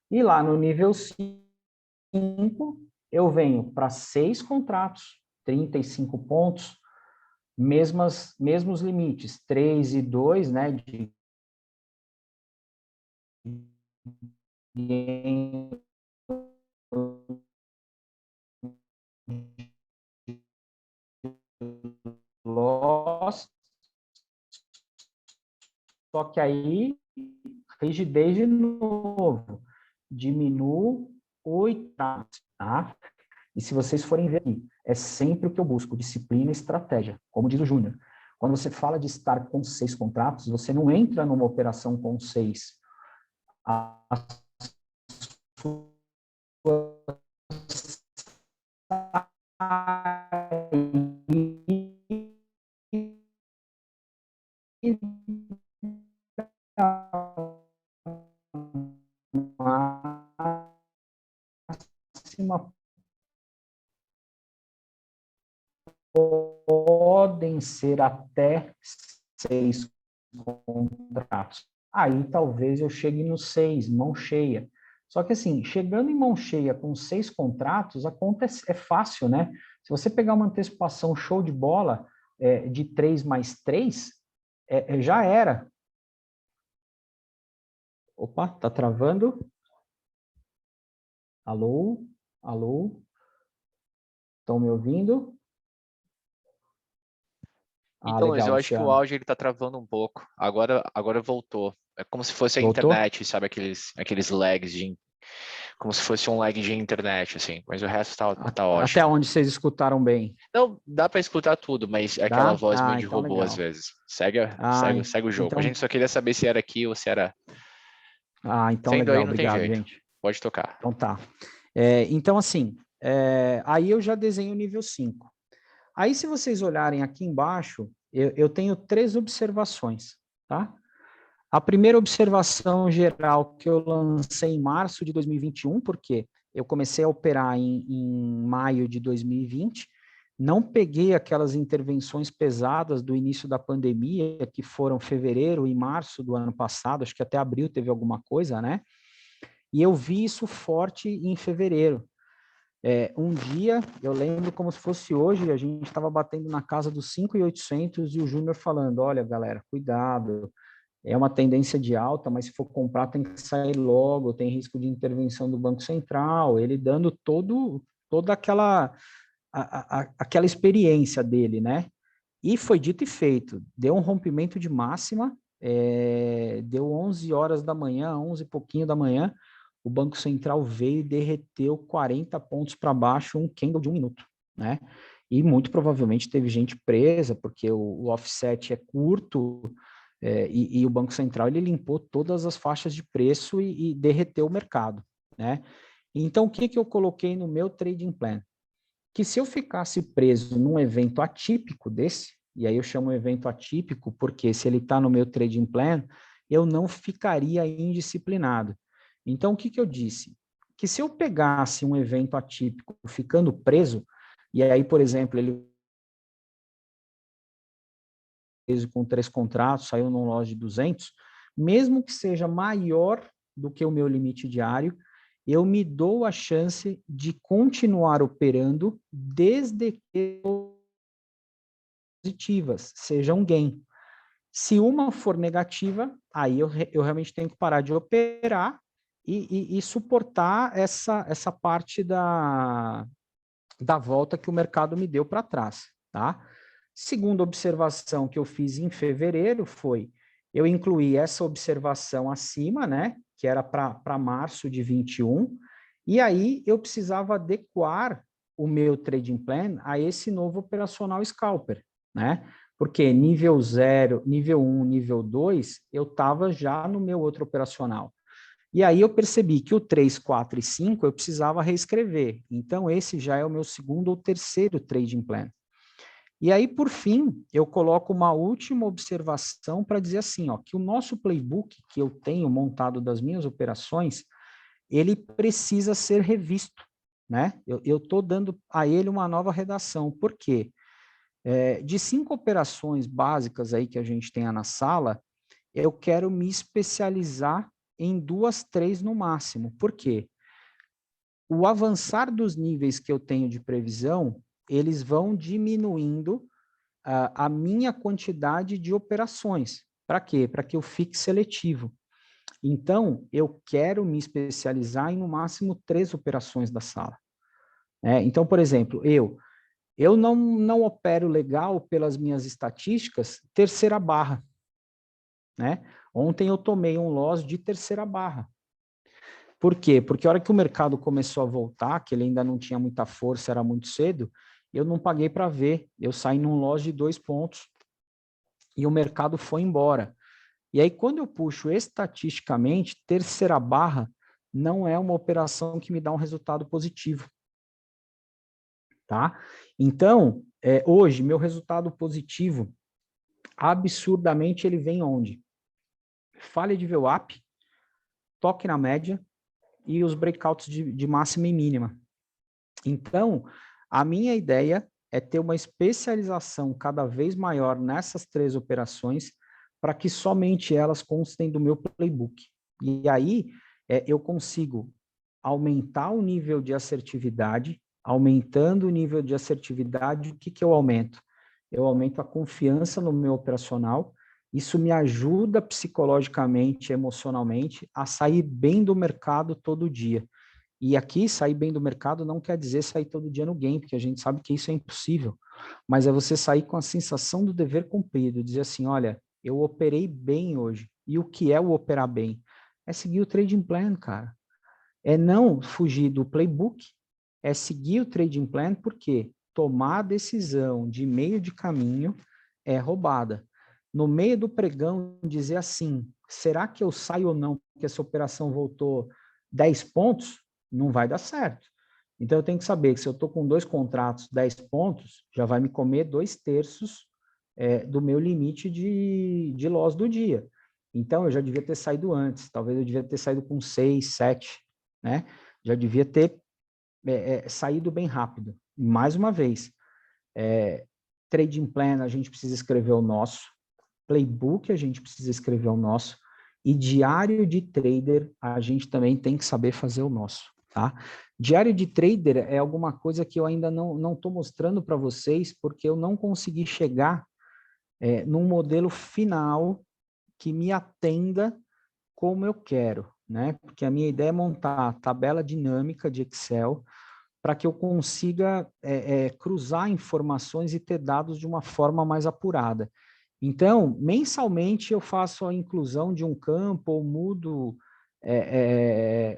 E lá no nível 5, eu venho para 6 contratos, 35 pontos, mesmos limites, 3 e 2, né, de loss, só que aí, rigidez de novo, diminuo 8, tá? E se vocês forem ver aqui, é sempre o que eu busco, disciplina e estratégia, como diz o Júnior. Quando você fala de estar com 6 contratos, você não entra numa operação com 6. A sua máxima podem ser até 6 contratos. Aí talvez eu chegue no 6, mão cheia. Só que assim, chegando em mão cheia com 6 contratos, a conta é fácil, né? Se você pegar uma antecipação show de bola de 3 mais 3, já era. Opa, tá travando? Alô? Alô? Estão me ouvindo? Então, Luiz, Legal, eu acho que o Luciano. áudio ele tá travando um pouco. Agora voltou. É como se fosse a Voltou? internet, sabe? Aqueles lags como se fosse um lag de internet, assim. Mas o resto tá Até ótimo. onde vocês escutaram bem? Não, dá para escutar tudo, mas é aquela Dá? voz meio Ah, de então robô às legal. vezes. Segue, Ah, segue o jogo. A então, gente só queria saber se era aqui ou se era. então Sendo aí, legal. não tem Obrigado, jeito. gente. Pode tocar. Então tá. Então, assim, aí eu já desenho o nível 5. Aí, se vocês olharem aqui embaixo, eu tenho 3 observações, tá? A primeira observação geral que eu lancei em março de 2021, porque eu comecei a operar em maio de 2020, não peguei aquelas intervenções pesadas do início da pandemia, que foram fevereiro e março do ano passado, acho que até abril teve alguma coisa, né? E eu vi isso forte em fevereiro. Um dia, eu lembro como se fosse hoje, a gente estava batendo na casa dos 5.800 e o Júnior falando, olha, galera, cuidado, é uma tendência de alta, mas se for comprar tem que sair logo, tem risco de intervenção do Banco Central, ele dando toda aquela experiência dele, né? E foi dito e feito, deu um rompimento de máxima, deu 11 horas da manhã, 11 e pouquinho da manhã, o Banco Central veio e derreteu 40 pontos para baixo, um candle de 1 minuto, né? E muito provavelmente teve gente presa, porque o offset é curto, e o Banco Central ele limpou todas as faixas de preço e derreteu o mercado, né? Então, o que eu coloquei no meu trading plan? Que se eu ficasse preso num evento atípico desse, e aí eu chamo evento atípico porque se ele está no meu trading plan, eu não ficaria indisciplinado. Então, o que eu disse? Que se eu pegasse um evento atípico ficando preso, e aí, por exemplo, ele preso com 3 contratos, saiu num lote de 200, mesmo que seja maior do que o meu limite diário, eu me dou a chance de continuar operando desde que positivas, seja um gain. Se uma for negativa, aí eu realmente tenho que parar de operar e suportar essa parte da volta que o mercado me deu para trás, tá? Segunda observação que eu fiz em fevereiro foi, eu incluí essa observação acima, né, que era para março de 21, e aí eu precisava adequar o meu trading plan a esse novo operacional scalper, né? Porque nível 0, nível 1, nível 2, eu estava já no meu outro operacional. E aí eu percebi que o 3, 4 e 5 eu precisava reescrever. Então, esse já é o meu segundo ou terceiro trading plan. E aí, por fim, eu coloco uma última observação para dizer assim, ó, que o nosso playbook que eu tenho montado das minhas operações, ele precisa ser revisto, né? Eu estou dando a ele uma nova redação. Por quê? De 5 operações básicas aí que a gente tenha na sala, eu quero me especializar em 2, 3 no máximo. Por quê? O avançar dos níveis que eu tenho de previsão, eles vão diminuindo a minha quantidade de operações. Para quê? Para que eu fique seletivo. Então, eu quero me especializar em no máximo 3 operações da sala. Então, por exemplo, eu não opero legal pelas minhas estatísticas terceira barra, né? Ontem eu tomei um loss de terceira barra. Por quê? Porque a hora que o mercado começou a voltar, que ele ainda não tinha muita força, era muito cedo, eu não paguei para ver. Eu saí num loss de 2 pontos. e o mercado foi embora. E aí, quando eu puxo estatisticamente, terceira barra não é uma operação que me dá um resultado positivo. Tá? Então, hoje, meu resultado positivo, absurdamente, ele vem onde? Falha de VWAP, toque na média e os breakouts de máxima e mínima. Então, a minha ideia é ter uma especialização cada vez maior nessas 3 operações para que somente elas constem do meu playbook. E aí, eu consigo aumentar o nível de assertividade. Aumentando o nível de assertividade, o que eu aumento? Eu aumento a confiança no meu operacional. Isso me ajuda psicologicamente, emocionalmente, a sair bem do mercado todo dia. E aqui, sair bem do mercado não quer dizer sair todo dia no game, porque a gente sabe que isso é impossível. Mas é você sair com a sensação do dever cumprido, dizer assim, olha, eu operei bem hoje. E o que é o operar bem? É seguir o trading plan, cara. É não fugir do playbook, é seguir o trading plan, porque tomar a decisão de meio de caminho é roubada. No meio do pregão, dizer assim, será que eu saio ou não, porque essa operação voltou 10 pontos? Não vai dar certo. Então, eu tenho que saber que se eu estou com 2 contratos, 10 pontos, já vai me comer 2/3 do meu limite de loss do dia. Então, eu já devia ter saído antes, talvez eu devia ter saído com 6, 7, né? Já devia ter saído bem rápido. Mais uma vez, trading plan a gente precisa escrever o nosso, playbook a gente precisa escrever o nosso, e diário de trader a gente também tem que saber fazer o nosso, tá? Diário de trader é alguma coisa que eu ainda não estou mostrando para vocês, porque eu não consegui chegar num modelo final que me atenda como eu quero, né? Porque a minha ideia é montar a tabela dinâmica de Excel para que eu consiga cruzar informações e ter dados de uma forma mais apurada. Então, mensalmente eu faço a inclusão de um campo ou mudo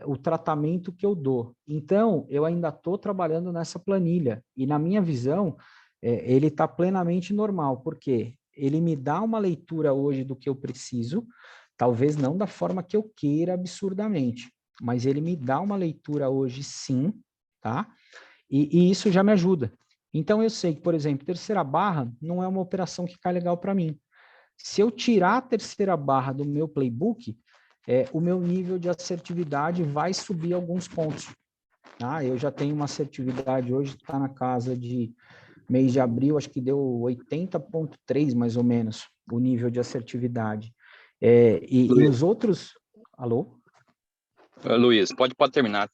o tratamento que eu dou. Então, eu ainda estou trabalhando nessa planilha e, na minha visão, ele está plenamente normal, porque ele me dá uma leitura hoje do que eu preciso, talvez não da forma que eu queira absurdamente, mas ele me dá uma leitura hoje sim, tá? E isso já me ajuda. Então, eu sei que, por exemplo, terceira barra não é uma operação que cai legal para mim. Se eu tirar a terceira barra do meu playbook, o meu nível de assertividade vai subir alguns pontos. Tá? Eu já tenho uma assertividade hoje, está na casa de mês de abril, acho que deu 80,3 mais ou menos, o nível de assertividade. E os outros... Alô? Luiz, pode terminar.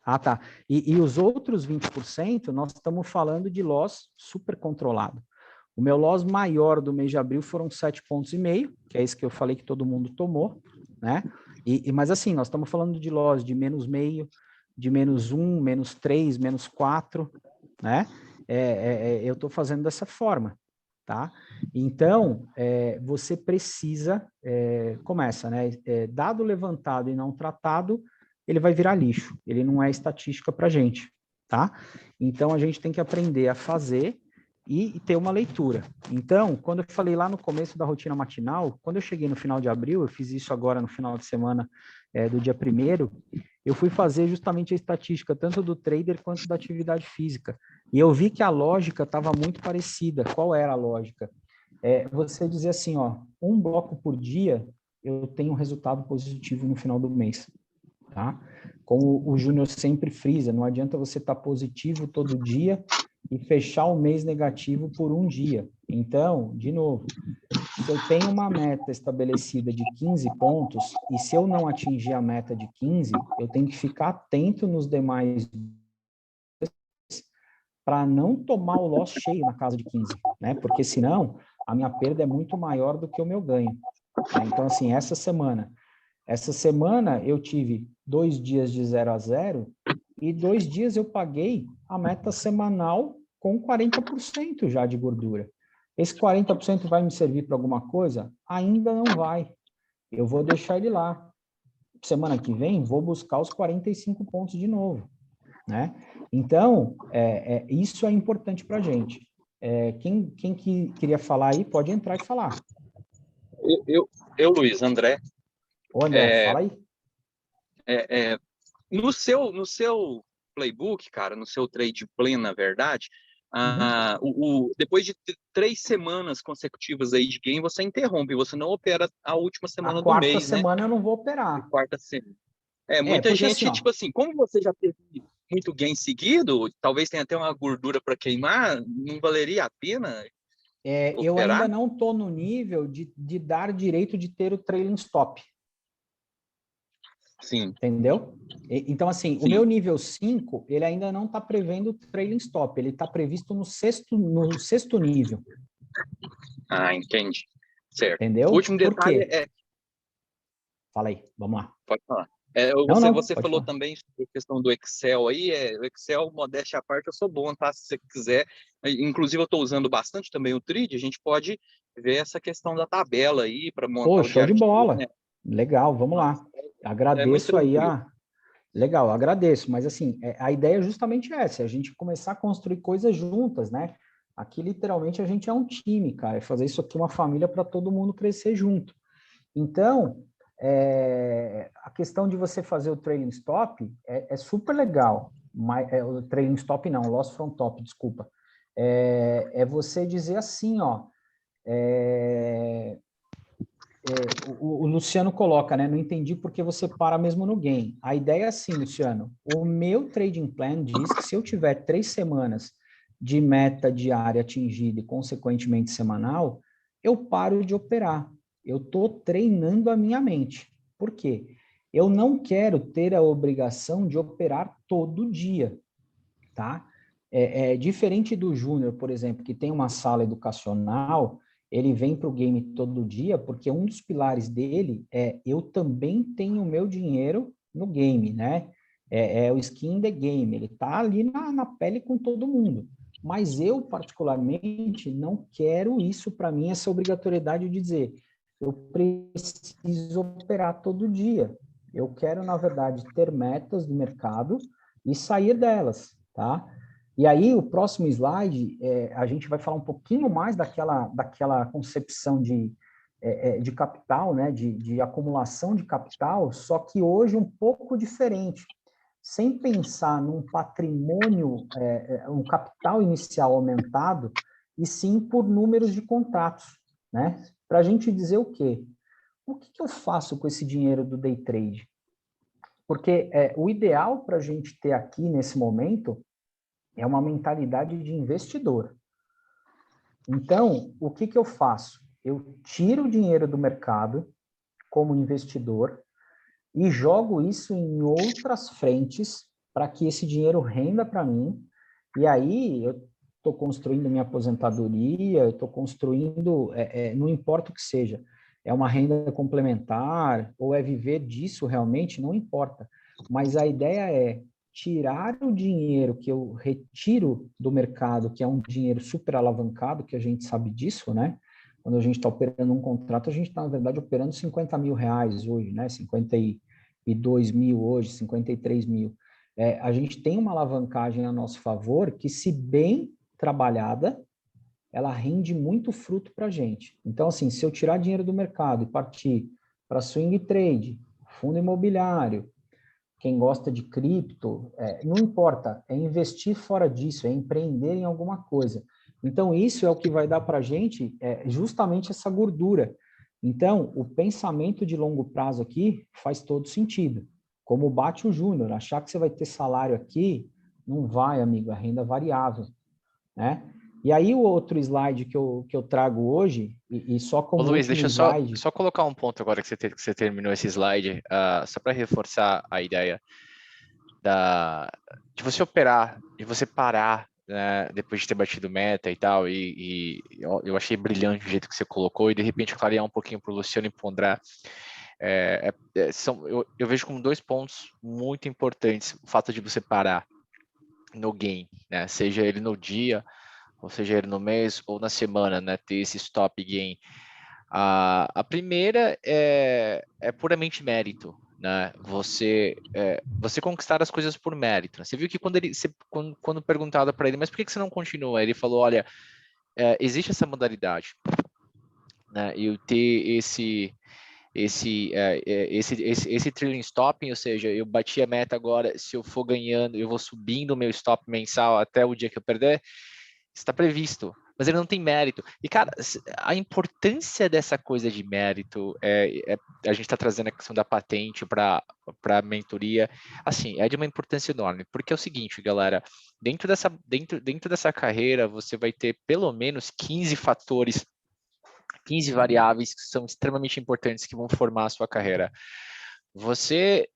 Ah, tá. E os outros 20%, nós estamos falando de loss super controlado. O meu loss maior do mês de abril foram 7,5 pontos, que é esse que eu falei que todo mundo tomou, né? Mas assim, nós estamos falando de loss de -0,5, de -1, -3, -4, né? Eu estou fazendo dessa forma, tá? Então, você precisa, começa, né? Dado levantado e não tratado, ele vai virar lixo, ele não é estatística para a gente, tá? Então, a gente tem que aprender a fazer e ter uma leitura. Então, quando eu falei lá no começo da rotina matinal, quando eu cheguei no final de abril, eu fiz isso agora no final de semana do dia 1º, eu fui fazer justamente a estatística, tanto do trader quanto da atividade física. E eu vi que a lógica estava muito parecida. Qual era a lógica? Você dizer assim, ó, um bloco por dia, eu tenho um resultado positivo no final do mês. Tá? Como o Júnior sempre frisa, não adianta você estar positivo todo dia e fechar o mês negativo por um dia. Então, de novo, se eu tenho uma meta estabelecida de 15 pontos, e se eu não atingir a meta de 15, eu tenho que ficar atento nos demais para não tomar o loss cheio na casa de 15, né? Porque senão a minha perda é muito maior do que o meu ganho. Né? Então, assim, essa semana eu tive 2 dias de 0 a 0 e 2 dias eu paguei a meta semanal com 40% já de gordura. Esse 40% vai me servir para alguma coisa? Ainda não vai. Eu vou deixar ele lá. Semana que vem, vou buscar os 45 pontos de novo. Né? Então, isso é importante para a gente. Quem que queria falar aí, pode entrar e falar. Luiz, André, Ô, André, fala aí. no seu playbook, cara, no seu trade plan, na verdade, depois de 3 semanas consecutivas aí de game, você interrompe, você não opera a última semana A do quarta mês, né? semana eu não vou A operar. quarta semana. Muita porque gente, assim, ó, tipo assim, como você já teve muito gain seguido, talvez tenha até uma gordura para queimar, não valeria a pena eu operar? ainda não estou no nível de dar direito de ter o trailing stop. Sim. Entendeu? Então, assim, Sim. o meu nível 5, ele ainda não está prevendo o trailing stop, ele está previsto no sexto nível. Ah, entendi. Certo. Entendeu? O último Por detalhe quê? Fala aí, vamos lá. Pode falar. Não, Você pode falou falar. também sobre a questão do Excel aí. O Excel, modéstia à parte, eu sou bom, tá? Se você quiser. Inclusive, eu estou usando bastante também o Trid. A gente pode ver essa questão da tabela aí para montar Pô, o show de diário de treino, bola. né? Legal, vamos Mas lá. é muito Agradeço aí tranquilo. Legal, agradeço. Mas, assim, a ideia é justamente essa, a gente começar a construir coisas juntas, né? Aqui, literalmente, a gente é um time, cara. É fazer isso aqui uma família para todo mundo crescer junto. Então, a questão de você fazer o trailing stop é super legal. Mas, o trailing stop não, loss from top, desculpa. É você dizer assim, ó, o Luciano coloca, né? Não entendi porque você para mesmo no game. A ideia é assim, Luciano. O meu trading plan diz que se eu tiver 3 semanas de meta diária atingida e, consequentemente, semanal, eu paro de operar. Eu estou treinando a minha mente. Por quê? Eu não quero ter a obrigação de operar todo dia, tá? Diferente do Júnior, por exemplo, que tem uma sala educacional, ele vem para o game todo dia, porque um dos pilares dele é eu também tenho o meu dinheiro no game, né? O skin in the game, ele está ali na pele com todo mundo. Mas eu, particularmente, não quero isso para mim, essa obrigatoriedade de dizer eu preciso operar todo dia. Eu quero, na verdade, ter metas do mercado e sair delas, tá? E aí, o próximo slide, a gente vai falar um pouquinho mais daquela concepção de capital, né, de acumulação de capital, só que hoje um pouco diferente. Sem pensar num patrimônio, um capital inicial aumentado, e sim por números de contratos, né? Para a gente dizer o quê? O que eu faço com esse dinheiro do day trade? Porque o ideal para a gente ter aqui nesse momento é uma mentalidade de investidor. Então, o que eu faço? Eu tiro o dinheiro do mercado como investidor e jogo isso em outras frentes para que esse dinheiro renda para mim. E aí eu estou construindo minha aposentadoria, eu estou construindo, não importa o que seja, é uma renda complementar ou é viver disso realmente, não importa. Mas a ideia é tirar o dinheiro que eu retiro do mercado, que é um dinheiro super alavancado, que a gente sabe disso, né? Quando a gente está operando um contrato, a gente está, na verdade, operando 50 mil reais hoje, né? 52 mil hoje, 53 mil. A gente tem uma alavancagem a nosso favor que, se bem trabalhada, ela rende muito fruto para a gente. Então, assim, se eu tirar dinheiro do mercado e partir para swing trade, fundo imobiliário, quem gosta de cripto, não importa, é investir fora disso, é empreender em alguma coisa. Então, isso é o que vai dar para a gente justamente essa gordura. Então, o pensamento de longo prazo aqui faz todo sentido. Como bate o Júnior, achar que você vai ter salário aqui, não vai, amigo, é renda variável, né? E aí o outro slide que eu trago hoje, e só Ô, como Luiz, último deixa eu slide... só colocar um ponto agora que você terminou esse slide, só para reforçar a ideia de você operar, de você parar, né, depois de ter batido meta e tal, e eu achei brilhante o jeito que você colocou, e de repente clarear um pouquinho para o Luciano e ponderar. Eu vejo como 2 pontos muito importantes o fato de você parar no game, né, seja ele no dia, ou seja ele no mês ou na semana, né, ter esse stop game. A primeira é puramente mérito, né? Você conquistar as coisas por mérito. Né? Você viu que quando perguntado para ele, mas por que você não continua? Ele falou, olha, existe essa modalidade, né? E ter esse trailing stopping, ou seja, eu bati a meta agora, se eu for ganhando, eu vou subindo o meu stop mensal até o dia que eu perder, está previsto, mas ele não tem mérito. E, cara, a importância dessa coisa de mérito, a gente está trazendo a questão da patente para a mentoria, assim, é de uma importância enorme, porque é o seguinte, galera, dentro dessa carreira, você vai ter pelo menos 15 fatores, 15 variáveis que são extremamente importantes que vão formar a sua carreira. Você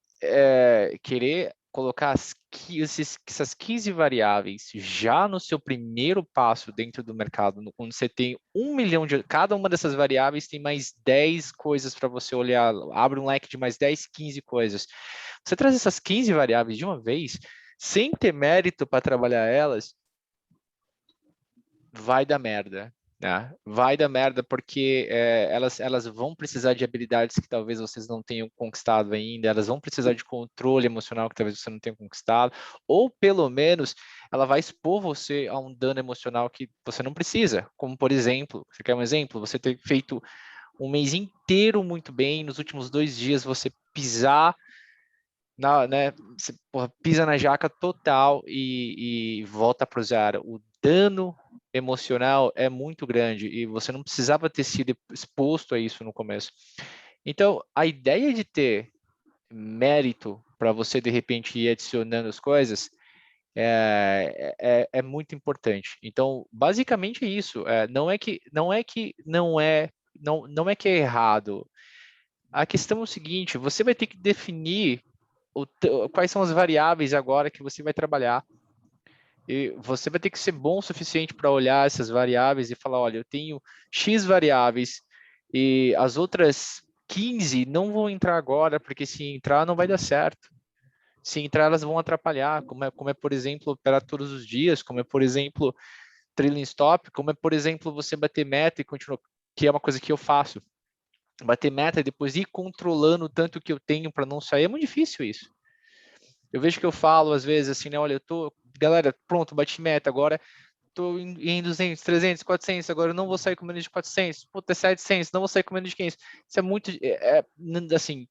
querer colocar essas 15 variáveis já no seu primeiro passo dentro do mercado, quando você tem 1 milhão de... Cada uma dessas variáveis tem mais 10 coisas para você olhar, abre um leque de mais 10, 15 coisas. Você traz essas 15 variáveis de uma vez, sem ter mérito para trabalhar elas, vai dar merda. Né? Vai dar merda porque elas vão precisar de habilidades que talvez vocês não tenham conquistado ainda, elas vão precisar de controle emocional que talvez você não tenha conquistado, ou pelo menos ela vai expor você a um dano emocional que você não precisa, como por exemplo, você quer um exemplo? Você ter feito um mês inteiro muito bem, nos últimos 2 dias você pisar né, você pisa na jaca total e volta para o zero. O dano emocional é muito grande e você não precisava ter sido exposto a isso no começo. Então, a ideia de ter mérito para você, de repente, ir adicionando as coisas é muito importante. Então, basicamente é isso. Não é que é errado. A questão é o seguinte, você vai ter que definir quais são as variáveis agora que você vai trabalhar. E você vai ter que ser bom o suficiente para olhar essas variáveis e falar, olha, eu tenho X variáveis e as outras 15 não vão entrar agora, porque se entrar não vai dar certo. Se entrar, elas vão atrapalhar, como é, por exemplo, operar todos os dias, como é, por exemplo, trailing stop, como é, por exemplo, você bater meta e continuar, que é uma coisa que eu faço. Bater meta e depois ir controlando o tanto que eu tenho para não sair, é muito difícil isso. Eu vejo que eu falo às vezes assim, né? Olha, galera, pronto, bati meta, agora tô em 200, 300, 400, agora eu não vou sair com menos de 400, puta, 700, não vou sair com menos de 500. Isso é muito, assim,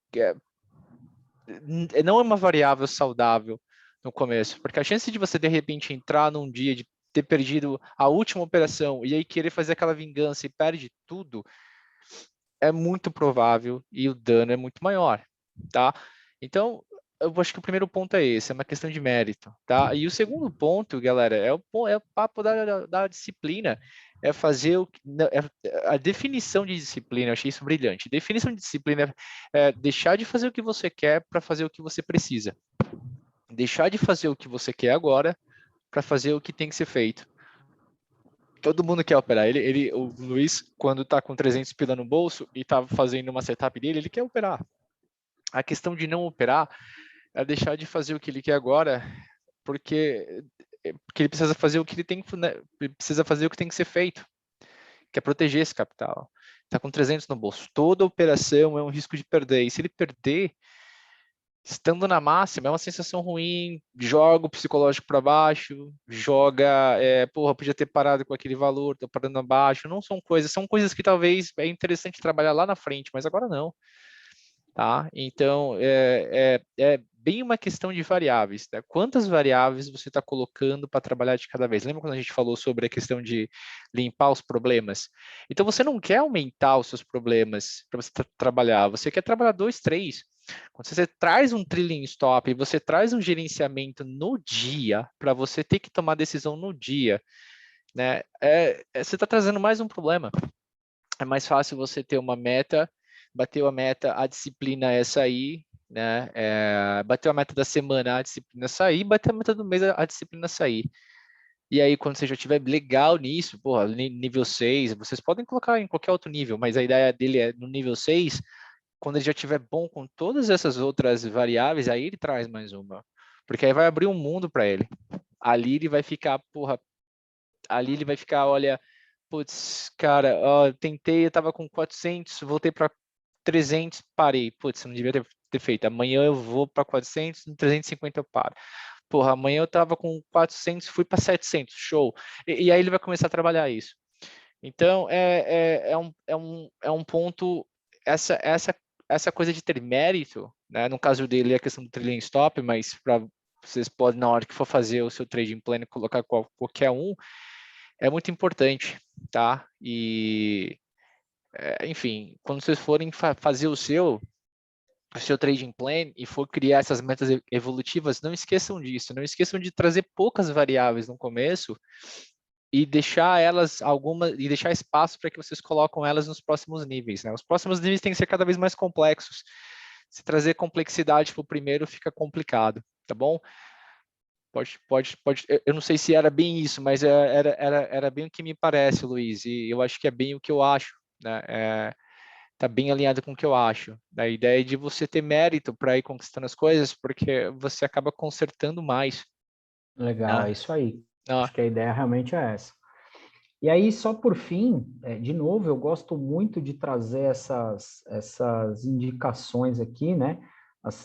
não é uma variável saudável no começo, porque a chance de você de repente entrar num dia de ter perdido a última operação e aí querer fazer aquela vingança e perde tudo, é muito provável e o dano é muito maior, tá? Então, eu acho que o primeiro ponto é esse, é uma questão de mérito, tá? E o segundo ponto, galera, é o papo da disciplina, é fazer a definição de disciplina, eu achei isso brilhante. Definição de disciplina é deixar de fazer o que você quer para fazer o que você precisa. Deixar de fazer o que você quer agora para fazer o que tem que ser feito. Todo mundo quer operar. O Luiz, quando está com 300 pila no bolso e está fazendo uma setup dele, ele quer operar. A questão de não operar é deixar de fazer o que ele quer agora, porque ele precisa fazer o que ele tem, né, precisa fazer o que tem que ser feito, que é proteger esse capital. Está com 300 no bolso. Toda operação é um risco de perder. E se ele perder, estando na máxima, é uma sensação ruim, joga o psicológico para baixo, joga, porra, podia ter parado com aquele valor, tô parando abaixo. Não são coisas que talvez é interessante trabalhar lá na frente, mas agora não. Tá? Então, é bem uma questão de variáveis. Tá? Quantas variáveis você está colocando para trabalhar de cada vez? Lembra quando a gente falou sobre a questão de limpar os problemas? Então, você não quer aumentar os seus problemas para você trabalhar, você quer trabalhar 2, 3. Quando você traz um trailing stop, você traz um gerenciamento no dia, para você ter que tomar decisão no dia, né? Você está trazendo mais um problema. É mais fácil você ter uma meta, bateu a meta, a disciplina é sair, né? Bateu a meta da semana, a disciplina sair, bateu a meta do mês, a disciplina sair. E aí, quando você já estiver legal nisso, porra, nível 6, vocês podem colocar em qualquer outro nível, mas a ideia dele é no nível 6, quando ele já estiver bom com todas essas outras variáveis, aí ele traz mais uma. Porque aí vai abrir um mundo para ele. Ali ele vai ficar, porra, ali ele vai ficar, olha, putz, cara, tentei, eu tava com 400, voltei para 300, parei. Putz, não devia ter feito. Amanhã eu vou para 400, no 350 eu paro. Porra, amanhã eu tava com 400, fui para 700, show. E aí ele vai começar a trabalhar isso. Então, é um ponto, essa coisa de ter mérito, né? No caso dele é a questão do trailing stop, mas vocês podem, na hora que for fazer o seu trading plan, colocar qualquer um, é muito importante, tá? E, enfim, quando vocês forem fazer o seu trading plan e for criar essas metas evolutivas, não esqueçam disso, não esqueçam de trazer poucas variáveis no começo e deixar deixar espaço para que vocês colocam elas nos próximos níveis, né? Os próximos níveis têm que ser cada vez mais complexos. Se trazer complexidade para o primeiro fica complicado, tá bom? Pode. Eu não sei se era bem isso, mas era bem o que me parece, Luiz, e eu acho que é bem o que eu acho, né? Tá bem alinhado com o que eu acho. A ideia é de você ter mérito para ir conquistando as coisas, porque você acaba consertando mais. Legal, é isso aí. Ah. Acho que a ideia realmente é essa. E aí, só por fim, de novo, eu gosto muito de trazer essas indicações aqui, né?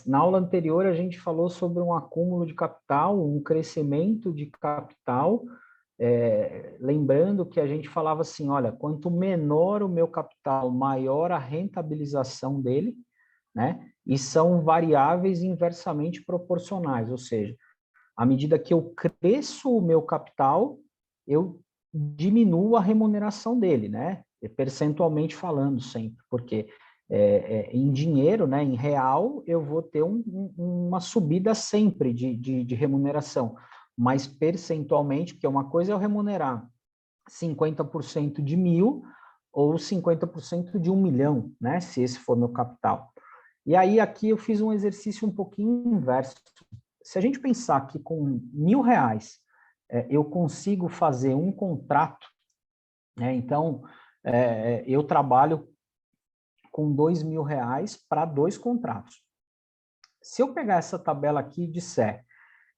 Na aula anterior, a gente falou sobre um acúmulo de capital, um crescimento de capital, lembrando que a gente falava assim, olha, quanto menor o meu capital, maior a rentabilização dele, né? E são variáveis inversamente proporcionais, ou seja, à medida que eu cresço o meu capital, eu diminuo a remuneração dele, né? Percentualmente falando sempre, porque em dinheiro, né, em real, eu vou ter uma subida sempre de remuneração, mas percentualmente, porque uma coisa é eu remunerar 50% de 1.000 ou 50% de 1 milhão, né, se esse for meu capital. E aí aqui eu fiz um exercício um pouquinho inverso. Se a gente pensar que com R$ 1.000 eu consigo fazer um contrato, né? Então eu trabalho com R$ 2.000 para 2 contratos. Se eu pegar essa tabela aqui e disser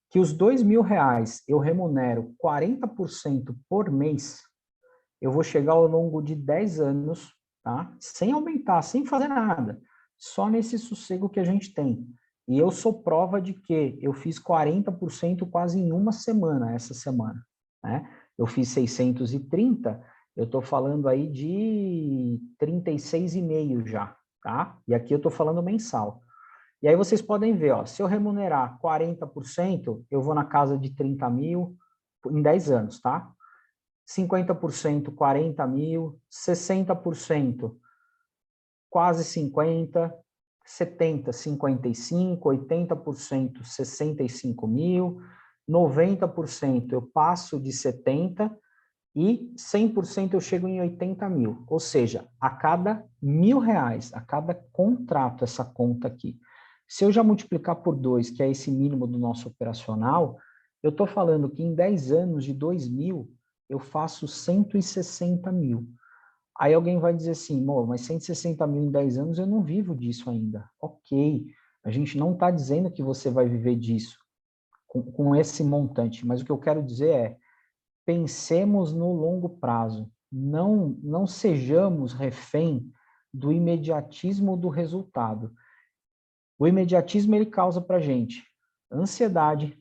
que os R$ 2.000 eu remunero 40% por mês, eu vou chegar ao longo de 10 anos, tá? Sem aumentar, sem fazer nada, só nesse sossego que a gente tem. E eu sou prova de que eu fiz 40% quase em uma semana, essa semana, né? Eu fiz 630, eu estou falando aí de 36,5 já, tá? E aqui eu estou falando mensal. E aí vocês podem ver, ó, se eu remunerar 40%, eu vou na casa de 30 mil em 10 anos, tá? 50%, 40 mil, 60%, quase 50, 70, 55, 80%, 65 mil, 90% eu passo de 70 e 100% eu chego em 80 mil. Ou seja, a cada R$ 1.000, a cada contrato, essa conta aqui, se eu já multiplicar por 2, que é esse mínimo do nosso operacional, eu estou falando que em 10 anos de 2.000, eu faço 160 mil. Aí alguém vai dizer assim, mas 160 mil em 10 anos eu não vivo disso ainda. Ok, a gente não está dizendo que você vai viver disso com esse montante, mas o que eu quero dizer é, pensemos no longo prazo, não sejamos refém do imediatismo do resultado. O imediatismo ele causa para a gente ansiedade,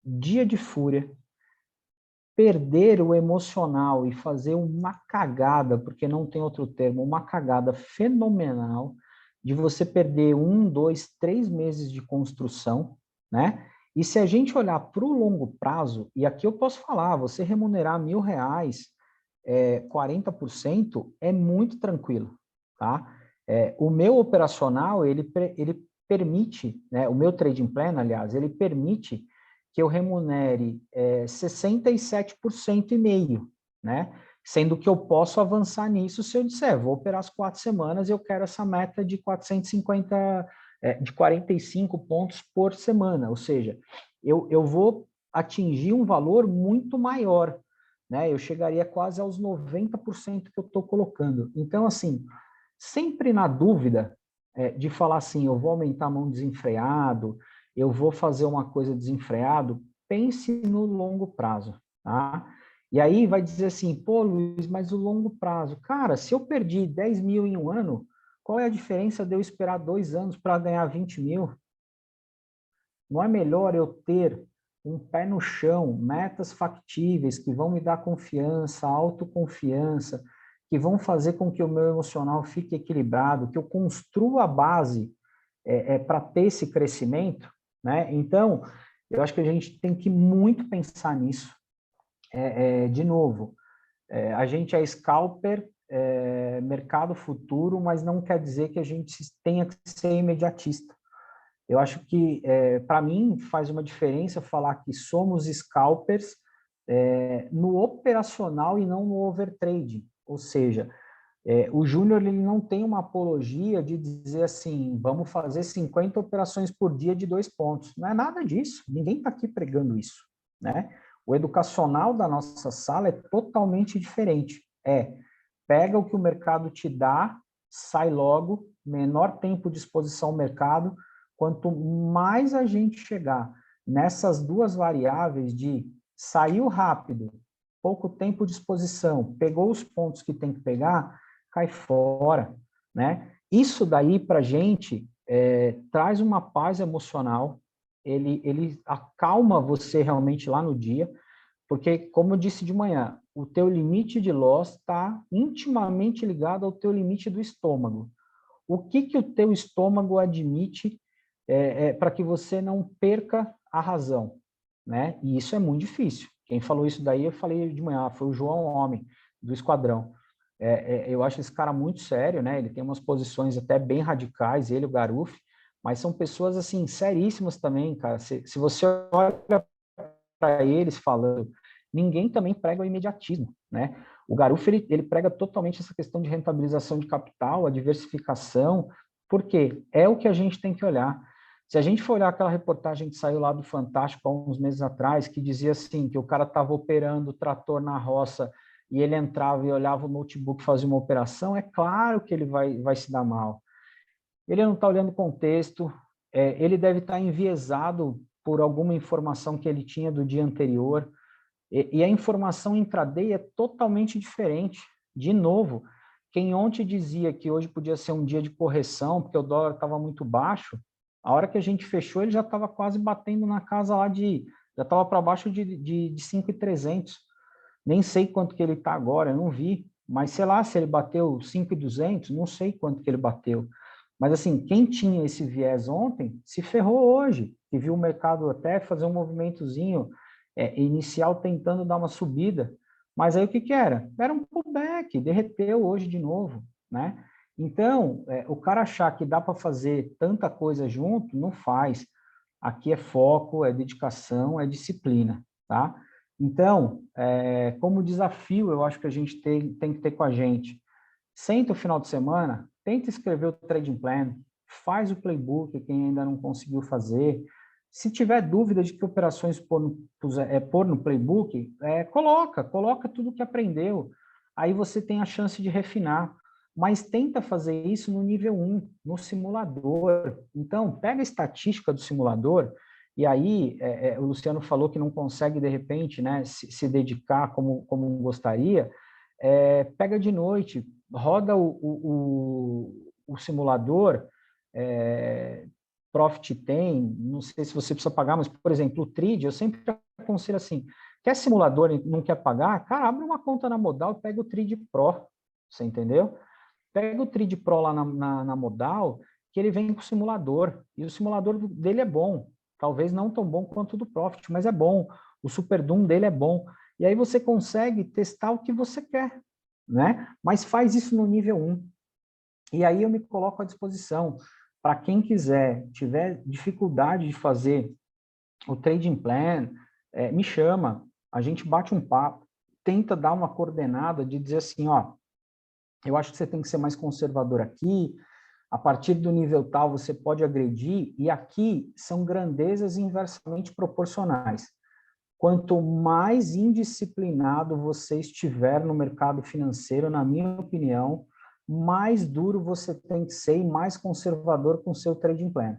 dia de fúria, perder o emocional e fazer uma cagada, porque não tem outro termo, uma cagada fenomenal de você perder 1, 2, 3 meses de construção, né? E se a gente olhar para o longo prazo, e aqui eu posso falar, você remunerar R$ 1.000, 40% é muito tranquilo, tá? O meu operacional, ele permite, né, o meu trading plan, aliás, ele permite que eu remunere 67% e meio, né? Sendo que eu posso avançar nisso se eu disser, vou operar as 4 semanas e eu quero essa meta de 450, de 45 pontos por semana, ou seja, eu vou atingir um valor muito maior, né? Eu chegaria quase aos 90% que eu estou colocando. Então, assim, sempre na dúvida de falar assim, eu vou aumentar a mão desenfreado, eu vou fazer uma coisa desenfreado, pense no longo prazo, tá? E aí vai dizer assim, pô, Luiz, mas o longo prazo. Cara, se eu perdi 10 mil em um ano, qual é a diferença de eu esperar 2 anos para ganhar 20 mil? Não é melhor eu ter um pé no chão, metas factíveis que vão me dar confiança, autoconfiança, que vão fazer com que o meu emocional fique equilibrado, que eu construa a base para ter esse crescimento, né? Então, eu acho que a gente tem que muito pensar nisso. De novo, a gente é scalper, mercado futuro, mas não quer dizer que a gente tenha que ser imediatista. Eu acho que, para mim, faz uma diferença falar que somos scalpers no operacional e não no overtrade. Ou seja, o Júnior ele não tem uma apologia de dizer assim, vamos fazer 50 operações por dia de 2 pontos. Não é nada disso. Ninguém está aqui pregando isso, né? O educacional da nossa sala é totalmente diferente. Pega o que o mercado te dá, sai logo, menor tempo de exposição ao mercado. Quanto mais a gente chegar nessas duas variáveis de saiu rápido, pouco tempo de exposição, pegou os pontos que tem que pegar, cai fora, né? Isso daí para a gente traz uma paz emocional, ele acalma você realmente lá no dia, porque, como eu disse de manhã, o teu limite de loss está intimamente ligado ao teu limite do estômago. O que o teu estômago admite para que você não perca a razão, né? E isso é muito difícil. Quem falou isso daí, eu falei de manhã, foi o João Homem, do Esquadrão. Eu acho esse cara muito sério, né? Ele tem umas posições até bem radicais, ele, o Garuf, mas são pessoas, assim, seríssimas também, cara. Se você olha para eles falando, ninguém também prega o imediatismo, né? O Garuf, ele prega totalmente essa questão de rentabilização de capital, a diversificação, porque é o que a gente tem que olhar. Se a gente for olhar aquela reportagem que saiu lá do Fantástico há uns meses atrás, que dizia assim, que o cara estava operando o trator na roça e ele entrava e olhava o notebook, fazia uma operação, é claro que ele vai se dar mal. Ele não está olhando o contexto, ele deve estar enviesado por alguma informação que ele tinha do dia anterior, e a informação intraday é totalmente diferente. De novo, quem ontem dizia que hoje podia ser um dia de correção, porque o dólar estava muito baixo, a hora que a gente fechou, ele já estava quase batendo na casa lá já estava para baixo de 5.300. Nem sei quanto que ele está agora, eu não vi, mas sei lá se ele bateu 5.200, não sei quanto que ele bateu. Mas assim, quem tinha esse viés ontem, se ferrou hoje, e viu o mercado até fazer um movimentozinho inicial tentando dar uma subida, mas aí o que era? Era um pullback, derreteu hoje de novo, né? Então, o cara achar que dá para fazer tanta coisa junto, não faz. Aqui é foco, é dedicação, é disciplina, tá? Então, como desafio, eu acho que a gente tem que ter com a gente, senta o final de semana, tenta escrever o trading plan, faz o playbook, quem ainda não conseguiu fazer. Se tiver dúvida de que operações pôr no playbook, coloca tudo que aprendeu. Aí você tem a chance de refinar. Mas tenta fazer isso no nível 1, no simulador. Então, pega a estatística do simulador, e aí o Luciano falou que não consegue, de repente, né, se dedicar como gostaria. Pega de noite, roda o simulador, Profit tem, não sei se você precisa pagar, mas, por exemplo, o TRID, eu sempre aconselho assim, quer simulador e não quer pagar? Cara, abre uma conta na Modal e pega o TRID Pro, você entendeu? Pega o TRID Pro lá na Modal, que ele vem com o simulador, e o simulador dele é bom, talvez não tão bom quanto o do Profit, mas é bom, o Super Doom dele é bom, e aí você consegue testar o que você quer, né? Mas faz isso no nível 1. E aí eu me coloco à disposição para quem quiser, tiver dificuldade de fazer o trading plan, me chama, a gente bate um papo, tenta dar uma coordenada de dizer assim, ó, eu acho que você tem que ser mais conservador aqui, a partir do nível tal você pode agredir, e aqui são grandezas inversamente proporcionais. Quanto mais indisciplinado você estiver no mercado financeiro, na minha opinião, mais duro você tem que ser e mais conservador com o seu trading plan.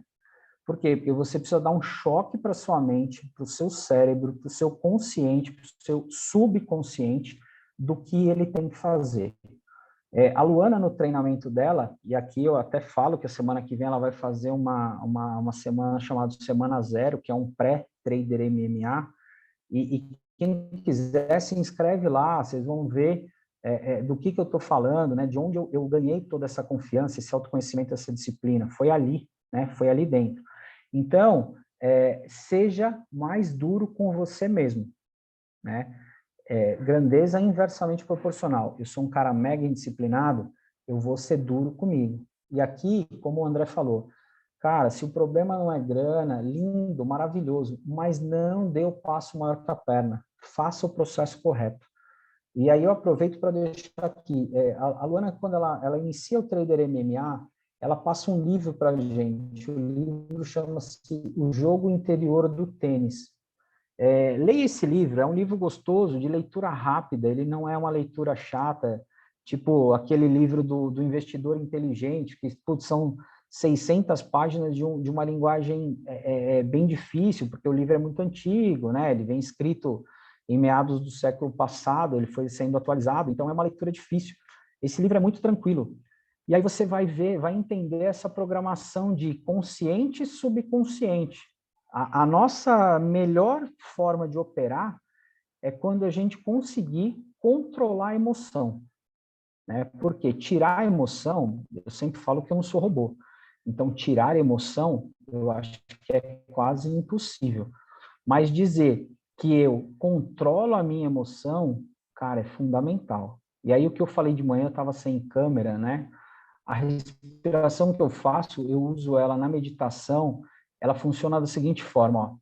Por quê? Porque você precisa dar um choque para sua mente, para o seu cérebro, para o seu consciente, para o seu subconsciente, do que ele tem que fazer. A Luana, no treinamento dela, e aqui eu até falo que a semana que vem ela vai fazer uma semana chamada Semana Zero, que é um pré-trader MMA, e quem quiser se inscreve lá, vocês vão ver do que eu estou falando, né? De onde eu ganhei toda essa confiança, esse autoconhecimento, essa disciplina. Foi ali, né? Foi ali dentro. Então, seja mais duro com você mesmo, né? Grandeza inversamente proporcional. Eu sou um cara mega indisciplinado, eu vou ser duro comigo. E aqui, como o André falou, cara, se o problema não é grana, lindo, maravilhoso, mas não dê o passo maior que a perna. Faça o processo correto. E aí eu aproveito para deixar aqui, a Luana, quando ela inicia o Trader MMA, ela passa um livro para a gente. O livro chama-se O Jogo Interior do Tênis. Leia esse livro, é um livro gostoso, de leitura rápida, ele não é uma leitura chata, tipo aquele livro do investidor inteligente, que putz, são 600 páginas de uma linguagem bem difícil, porque o livro é muito antigo, né? Ele vem escrito em meados do século passado, ele foi sendo atualizado, então é uma leitura difícil. Esse livro é muito tranquilo. E aí você vai ver, vai entender essa programação de consciente e subconsciente. A nossa melhor forma de operar é quando a gente conseguir controlar a emoção, né? Porque tirar a emoção, eu sempre falo que eu não sou robô. Então, tirar a emoção, eu acho que é quase impossível. Mas dizer que eu controlo a minha emoção, cara, é fundamental. E aí, o que eu falei de manhã, eu estava sem câmera, né? A respiração que eu faço, eu uso ela na meditação, ela funciona da seguinte forma, ó.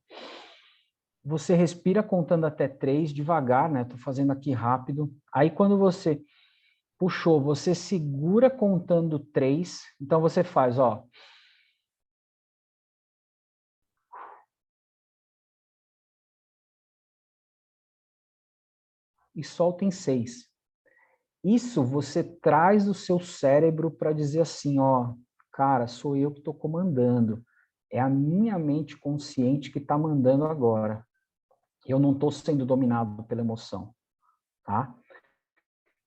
Você respira contando até 3, devagar, né? Tô fazendo aqui rápido. Aí, quando você puxou, você segura contando 3. Então, você faz, ó. E solta em 6. Isso você traz o seu cérebro para dizer assim, ó, cara, sou eu que estou comandando. É a minha mente consciente que está mandando agora. Eu não estou sendo dominado pela emoção, tá?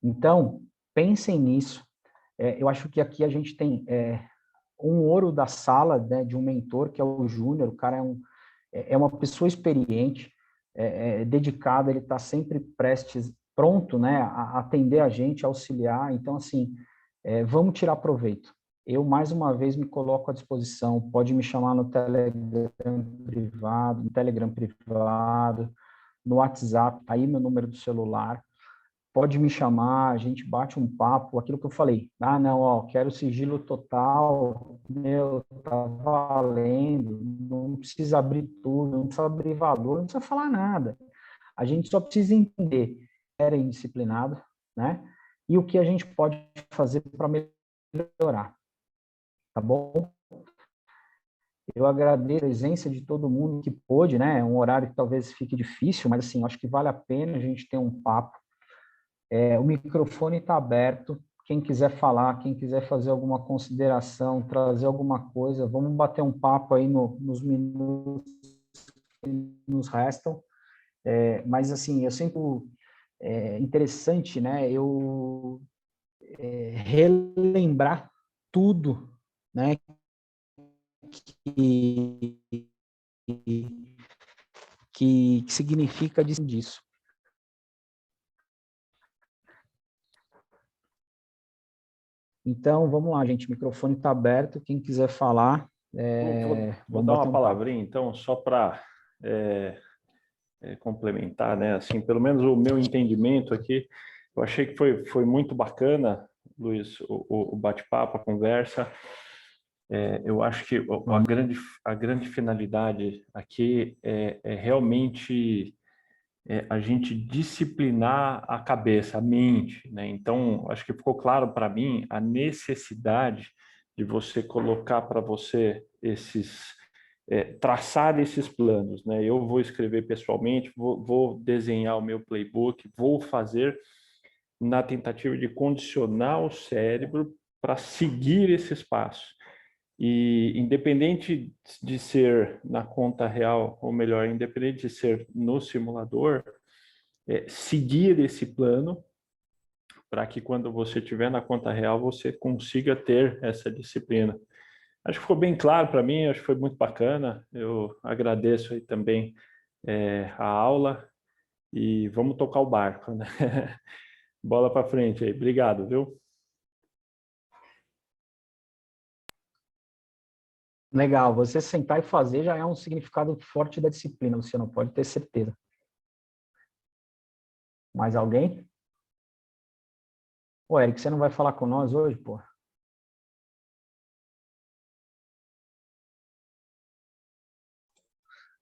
Então, pensem nisso. Eu acho que aqui a gente tem um ouro da sala, né, de um mentor, que é o Júnior. O cara é uma pessoa experiente, dedicada, ele está sempre pronto, né, a atender a gente, a auxiliar. Então, assim, vamos tirar proveito. Eu, mais uma vez, me coloco à disposição. Pode me chamar no Telegram privado, no WhatsApp, tá aí meu número do celular. Pode me chamar, a gente bate um papo, aquilo que eu falei. Ah, não, ó, quero sigilo total, meu, tá valendo, não precisa abrir tudo, não precisa abrir valor, não precisa falar nada. A gente só precisa entender que era indisciplinado, né? E o que a gente pode fazer para melhorar, tá bom? Eu agradeço a presença de todo mundo que pôde, né? É um horário que talvez fique difícil, mas assim, acho que vale a pena a gente ter um papo. O microfone está aberto. Quem quiser falar, quem quiser fazer alguma consideração, trazer alguma coisa, vamos bater um papo aí nos minutos que nos restam. Mas, assim, eu sempre... interessante, né? Eu relembrar tudo, né? Que significa disso. Então, vamos lá, gente. O microfone está aberto. Quem quiser falar, vou vamos dar bater uma um palavrinha, então, só para complementar, né? Assim, pelo menos o meu entendimento aqui, eu achei que foi muito bacana, Luiz, o bate-papo, a conversa. Eu acho que a grande finalidade aqui é realmente a gente disciplinar a cabeça, a mente, né? Então, acho que ficou claro para mim a necessidade de você colocar para você traçar esses planos, né? Eu vou escrever pessoalmente, vou desenhar o meu playbook, vou fazer na tentativa de condicionar o cérebro para seguir esses passos. E independente de ser na conta real, ou melhor, independente de ser no simulador, seguir esse plano para que quando você estiver na conta real, você consiga ter essa disciplina. Acho que ficou bem claro para mim, acho que foi muito bacana. Eu agradeço aí também a aula e vamos tocar o barco, né? Bola para frente aí. Obrigado, viu? Legal, você sentar e fazer já é um significado forte da disciplina, você não pode ter certeza. Mais alguém? Ô, Eric, você não vai falar com nós hoje, pô?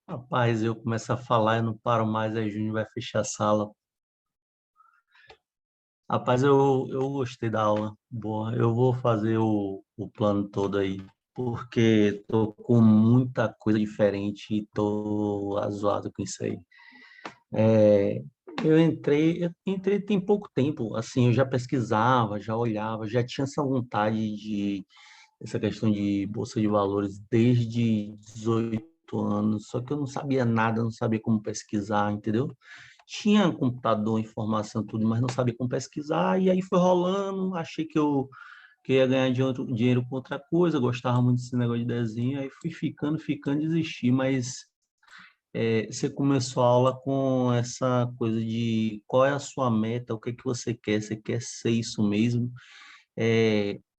Rapaz, eu começo a falar, eu não paro mais, aí Júnior vai fechar a sala. Rapaz, eu gostei da aula. Boa, eu vou fazer o plano todo aí, porque tô com muita coisa diferente e tô azoado com isso aí. É, eu entrei tem pouco tempo, assim, eu já pesquisava, já olhava, já tinha essa vontade de essa questão de bolsa de valores desde 18 anos, só que eu não sabia nada, não sabia como pesquisar, entendeu? Tinha computador, informação, tudo, mas não sabia como pesquisar, e aí foi rolando, achei que ia ganhar dinheiro com outra coisa, gostava muito desse negócio de desenho, aí fui ficando, desisti, mas você começou a aula com essa coisa de qual é a sua meta, o que é que você quer ser isso mesmo?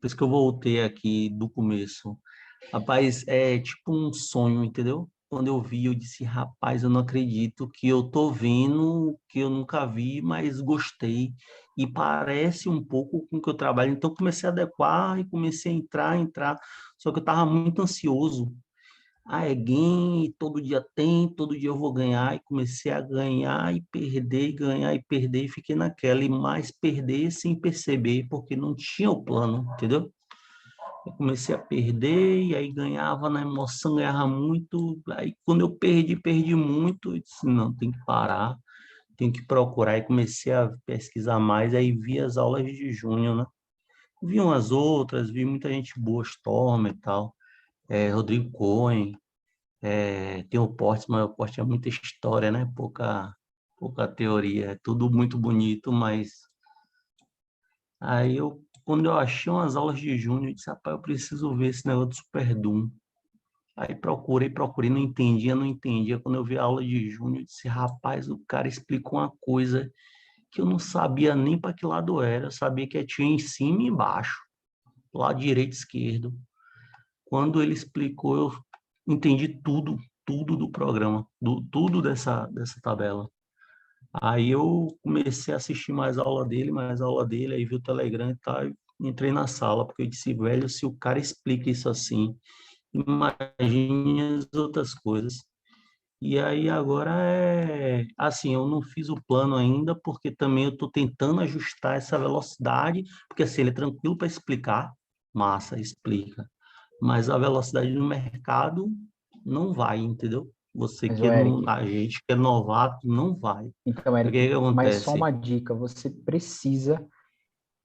Por isso que eu voltei aqui do começo. Rapaz, é tipo um sonho, entendeu? Quando eu vi, eu disse, rapaz, eu não acredito que eu tô vendo, que eu nunca vi, mas gostei. E parece um pouco com o que eu trabalho. Então, comecei a adequar e comecei a entrar. Só que eu estava muito ansioso. Game, todo dia tem, todo dia eu vou ganhar. E comecei a ganhar e perder, ganhar e perder. E fiquei naquela, e mais perder sem perceber, porque não tinha o plano, entendeu? Eu comecei a perder, e aí ganhava na emoção, ganhava muito. Aí quando eu perdi muito, eu disse, não, tem que parar, tem que procurar. E comecei a pesquisar mais, aí vi as aulas de junho, né? Vi umas outras, vi muita gente boa, Storm e tal, Rodrigo Cohen, tem o Portes, mas o Portes é muita história, né? Pouca teoria, é tudo muito bonito, mas quando eu achei umas aulas de junho, eu disse, rapaz, eu preciso ver esse negócio do Super Doom. Aí procurei, não entendia. Quando eu vi a aula de junho, eu disse, rapaz, o cara explicou uma coisa que eu não sabia nem para que lado era. Eu sabia que tinha em cima e embaixo, lado direito e esquerdo. Quando ele explicou, eu entendi tudo do programa, tudo dessa tabela. Aí eu comecei a assistir mais aula dele, aí vi o Telegram e tal, e entrei na sala, porque eu disse, velho, se o cara explica isso assim, imagine as outras coisas. E aí agora assim, eu não fiz o plano ainda, porque também eu estou tentando ajustar essa velocidade, porque assim, ele é tranquilo para explicar, massa, explica. Mas a velocidade no mercado não vai, entendeu? Mas, o Eric, A gente que é novato não vai. então, O que Eric, que mas só acontece? uma dica, você precisa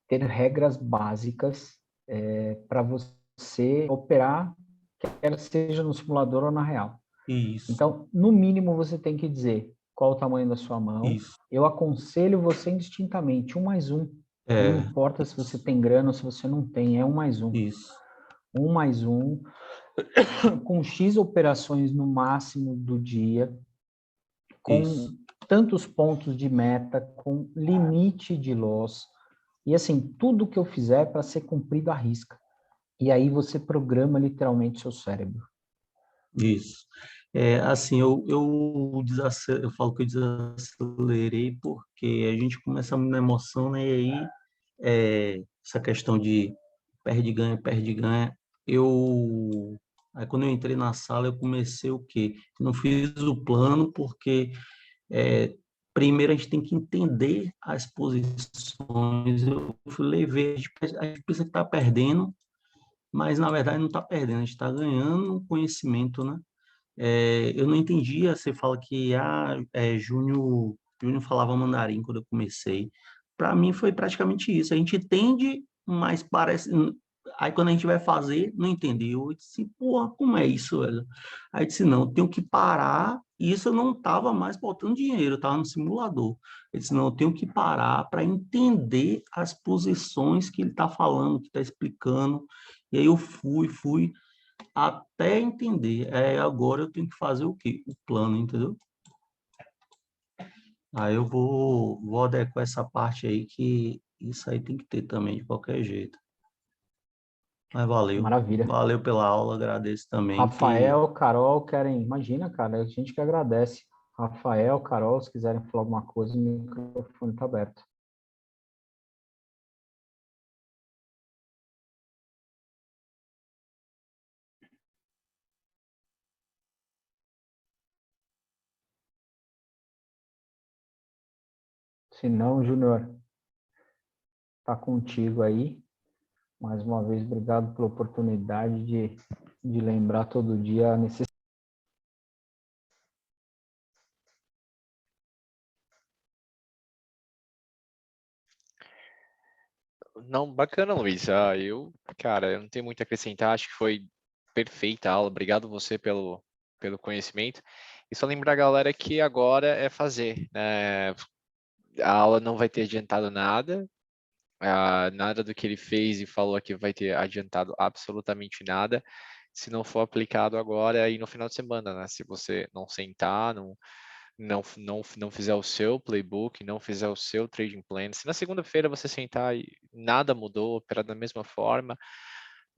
ter regras básicas para você operar, quer seja no simulador ou na real. Isso, Então, no mínimo, você tem que dizer qual o tamanho da sua mão. isso. Eu aconselho você indistintamente, 1+1. Não É, importa se você tem grana ou se você não tem, é 1+1. isso, 1+1, com X operações no máximo do dia, isso, com tantos pontos de meta, com limite de loss. E assim, tudo que eu fizer para ser cumprido à risca. E aí você programa literalmente seu cérebro. isso. Assim, eu falo que eu desacelerei porque a gente começa muito na emoção, né? E aí, essa questão de perde, ganha. Aí quando eu entrei na sala, eu comecei o quê? Não fiz o plano porque primeiro a gente tem que entender as posições. Eu levei, a gente pensa que está perdendo, mas na verdade não está perdendo, a gente está ganhando conhecimento, né? Eu não entendia, você fala que Júnior falava mandarim quando eu comecei. Para mim foi praticamente isso. A gente entende, mas parece. Aí quando a gente vai fazer, não entendeu. Eu disse, porra, como é isso, velho? Aí eu disse, não, eu tenho que parar E isso eu não estava mais botando dinheiro, eu estava no simulador. Eu disse, não, eu tenho que parar para entender as posições que ele está falando, que está explicando. E aí eu fui até entender. Agora eu tenho que fazer o quê? O plano, entendeu? Aí eu vou adequar essa parte aí, que isso aí tem que ter também, de qualquer jeito. Mas valeu. Maravilha. Valeu pela aula, agradeço também que... Rafael, Carol, querem... Imagina, cara, a gente que agradece. Rafael, Carol, se quiserem falar alguma coisa, o microfone está aberto. Se não, Júnior, tá contigo aí. Mais uma vez, obrigado pela oportunidade de lembrar todo dia a necessidade. Não, bacana, Luiz. Cara, eu não tenho muito a acrescentar, acho que foi perfeita a aula. Obrigado você pelo conhecimento. E só lembrar a galera que agora é fazer, né? A aula não vai ter adiantado nada, nada do que ele fez e falou aqui vai ter adiantado absolutamente nada, se não for aplicado agora aí no final de semana, né? Se você não sentar, não fizer o seu playbook, não fizer o seu trading plan, se na segunda-feira você sentar e nada mudou, operar da mesma forma,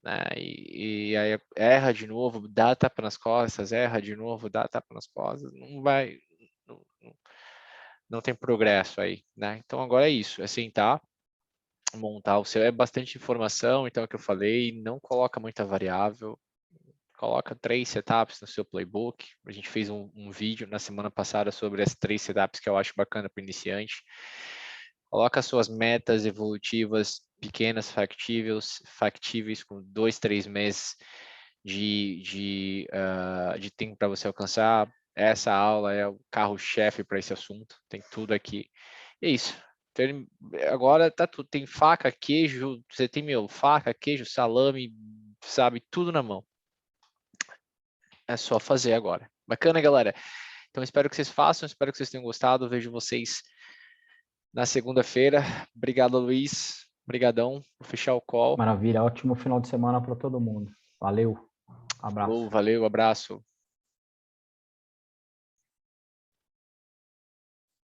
né? E aí erra de novo, dá tapa nas costas, erra de novo, dá tapa nas costas, não vai, não, não tem progresso aí, né? Então agora é isso, é sentar, montar o seu, é bastante informação, então é o que eu falei, não coloca muita variável, coloca 3 setups no seu playbook. A gente fez um vídeo na semana passada sobre as 3 setups que eu acho bacana para iniciante. Coloca suas metas evolutivas pequenas, factíveis com 2, 3 meses de tempo para você alcançar. Essa aula é o carro-chefe para esse assunto, tem tudo aqui. É isso. Agora tá tudo, tem faca, queijo, você tem faca, queijo, salame, sabe, tudo na mão. É só fazer agora. Bacana, galera? Então, espero que vocês façam, espero que vocês tenham gostado. Vejo vocês na segunda-feira. Obrigado, Luiz. Obrigadão. Vou fechar o call. Maravilha, ótimo final de semana para todo mundo. Valeu, abraço. Valeu, abraço.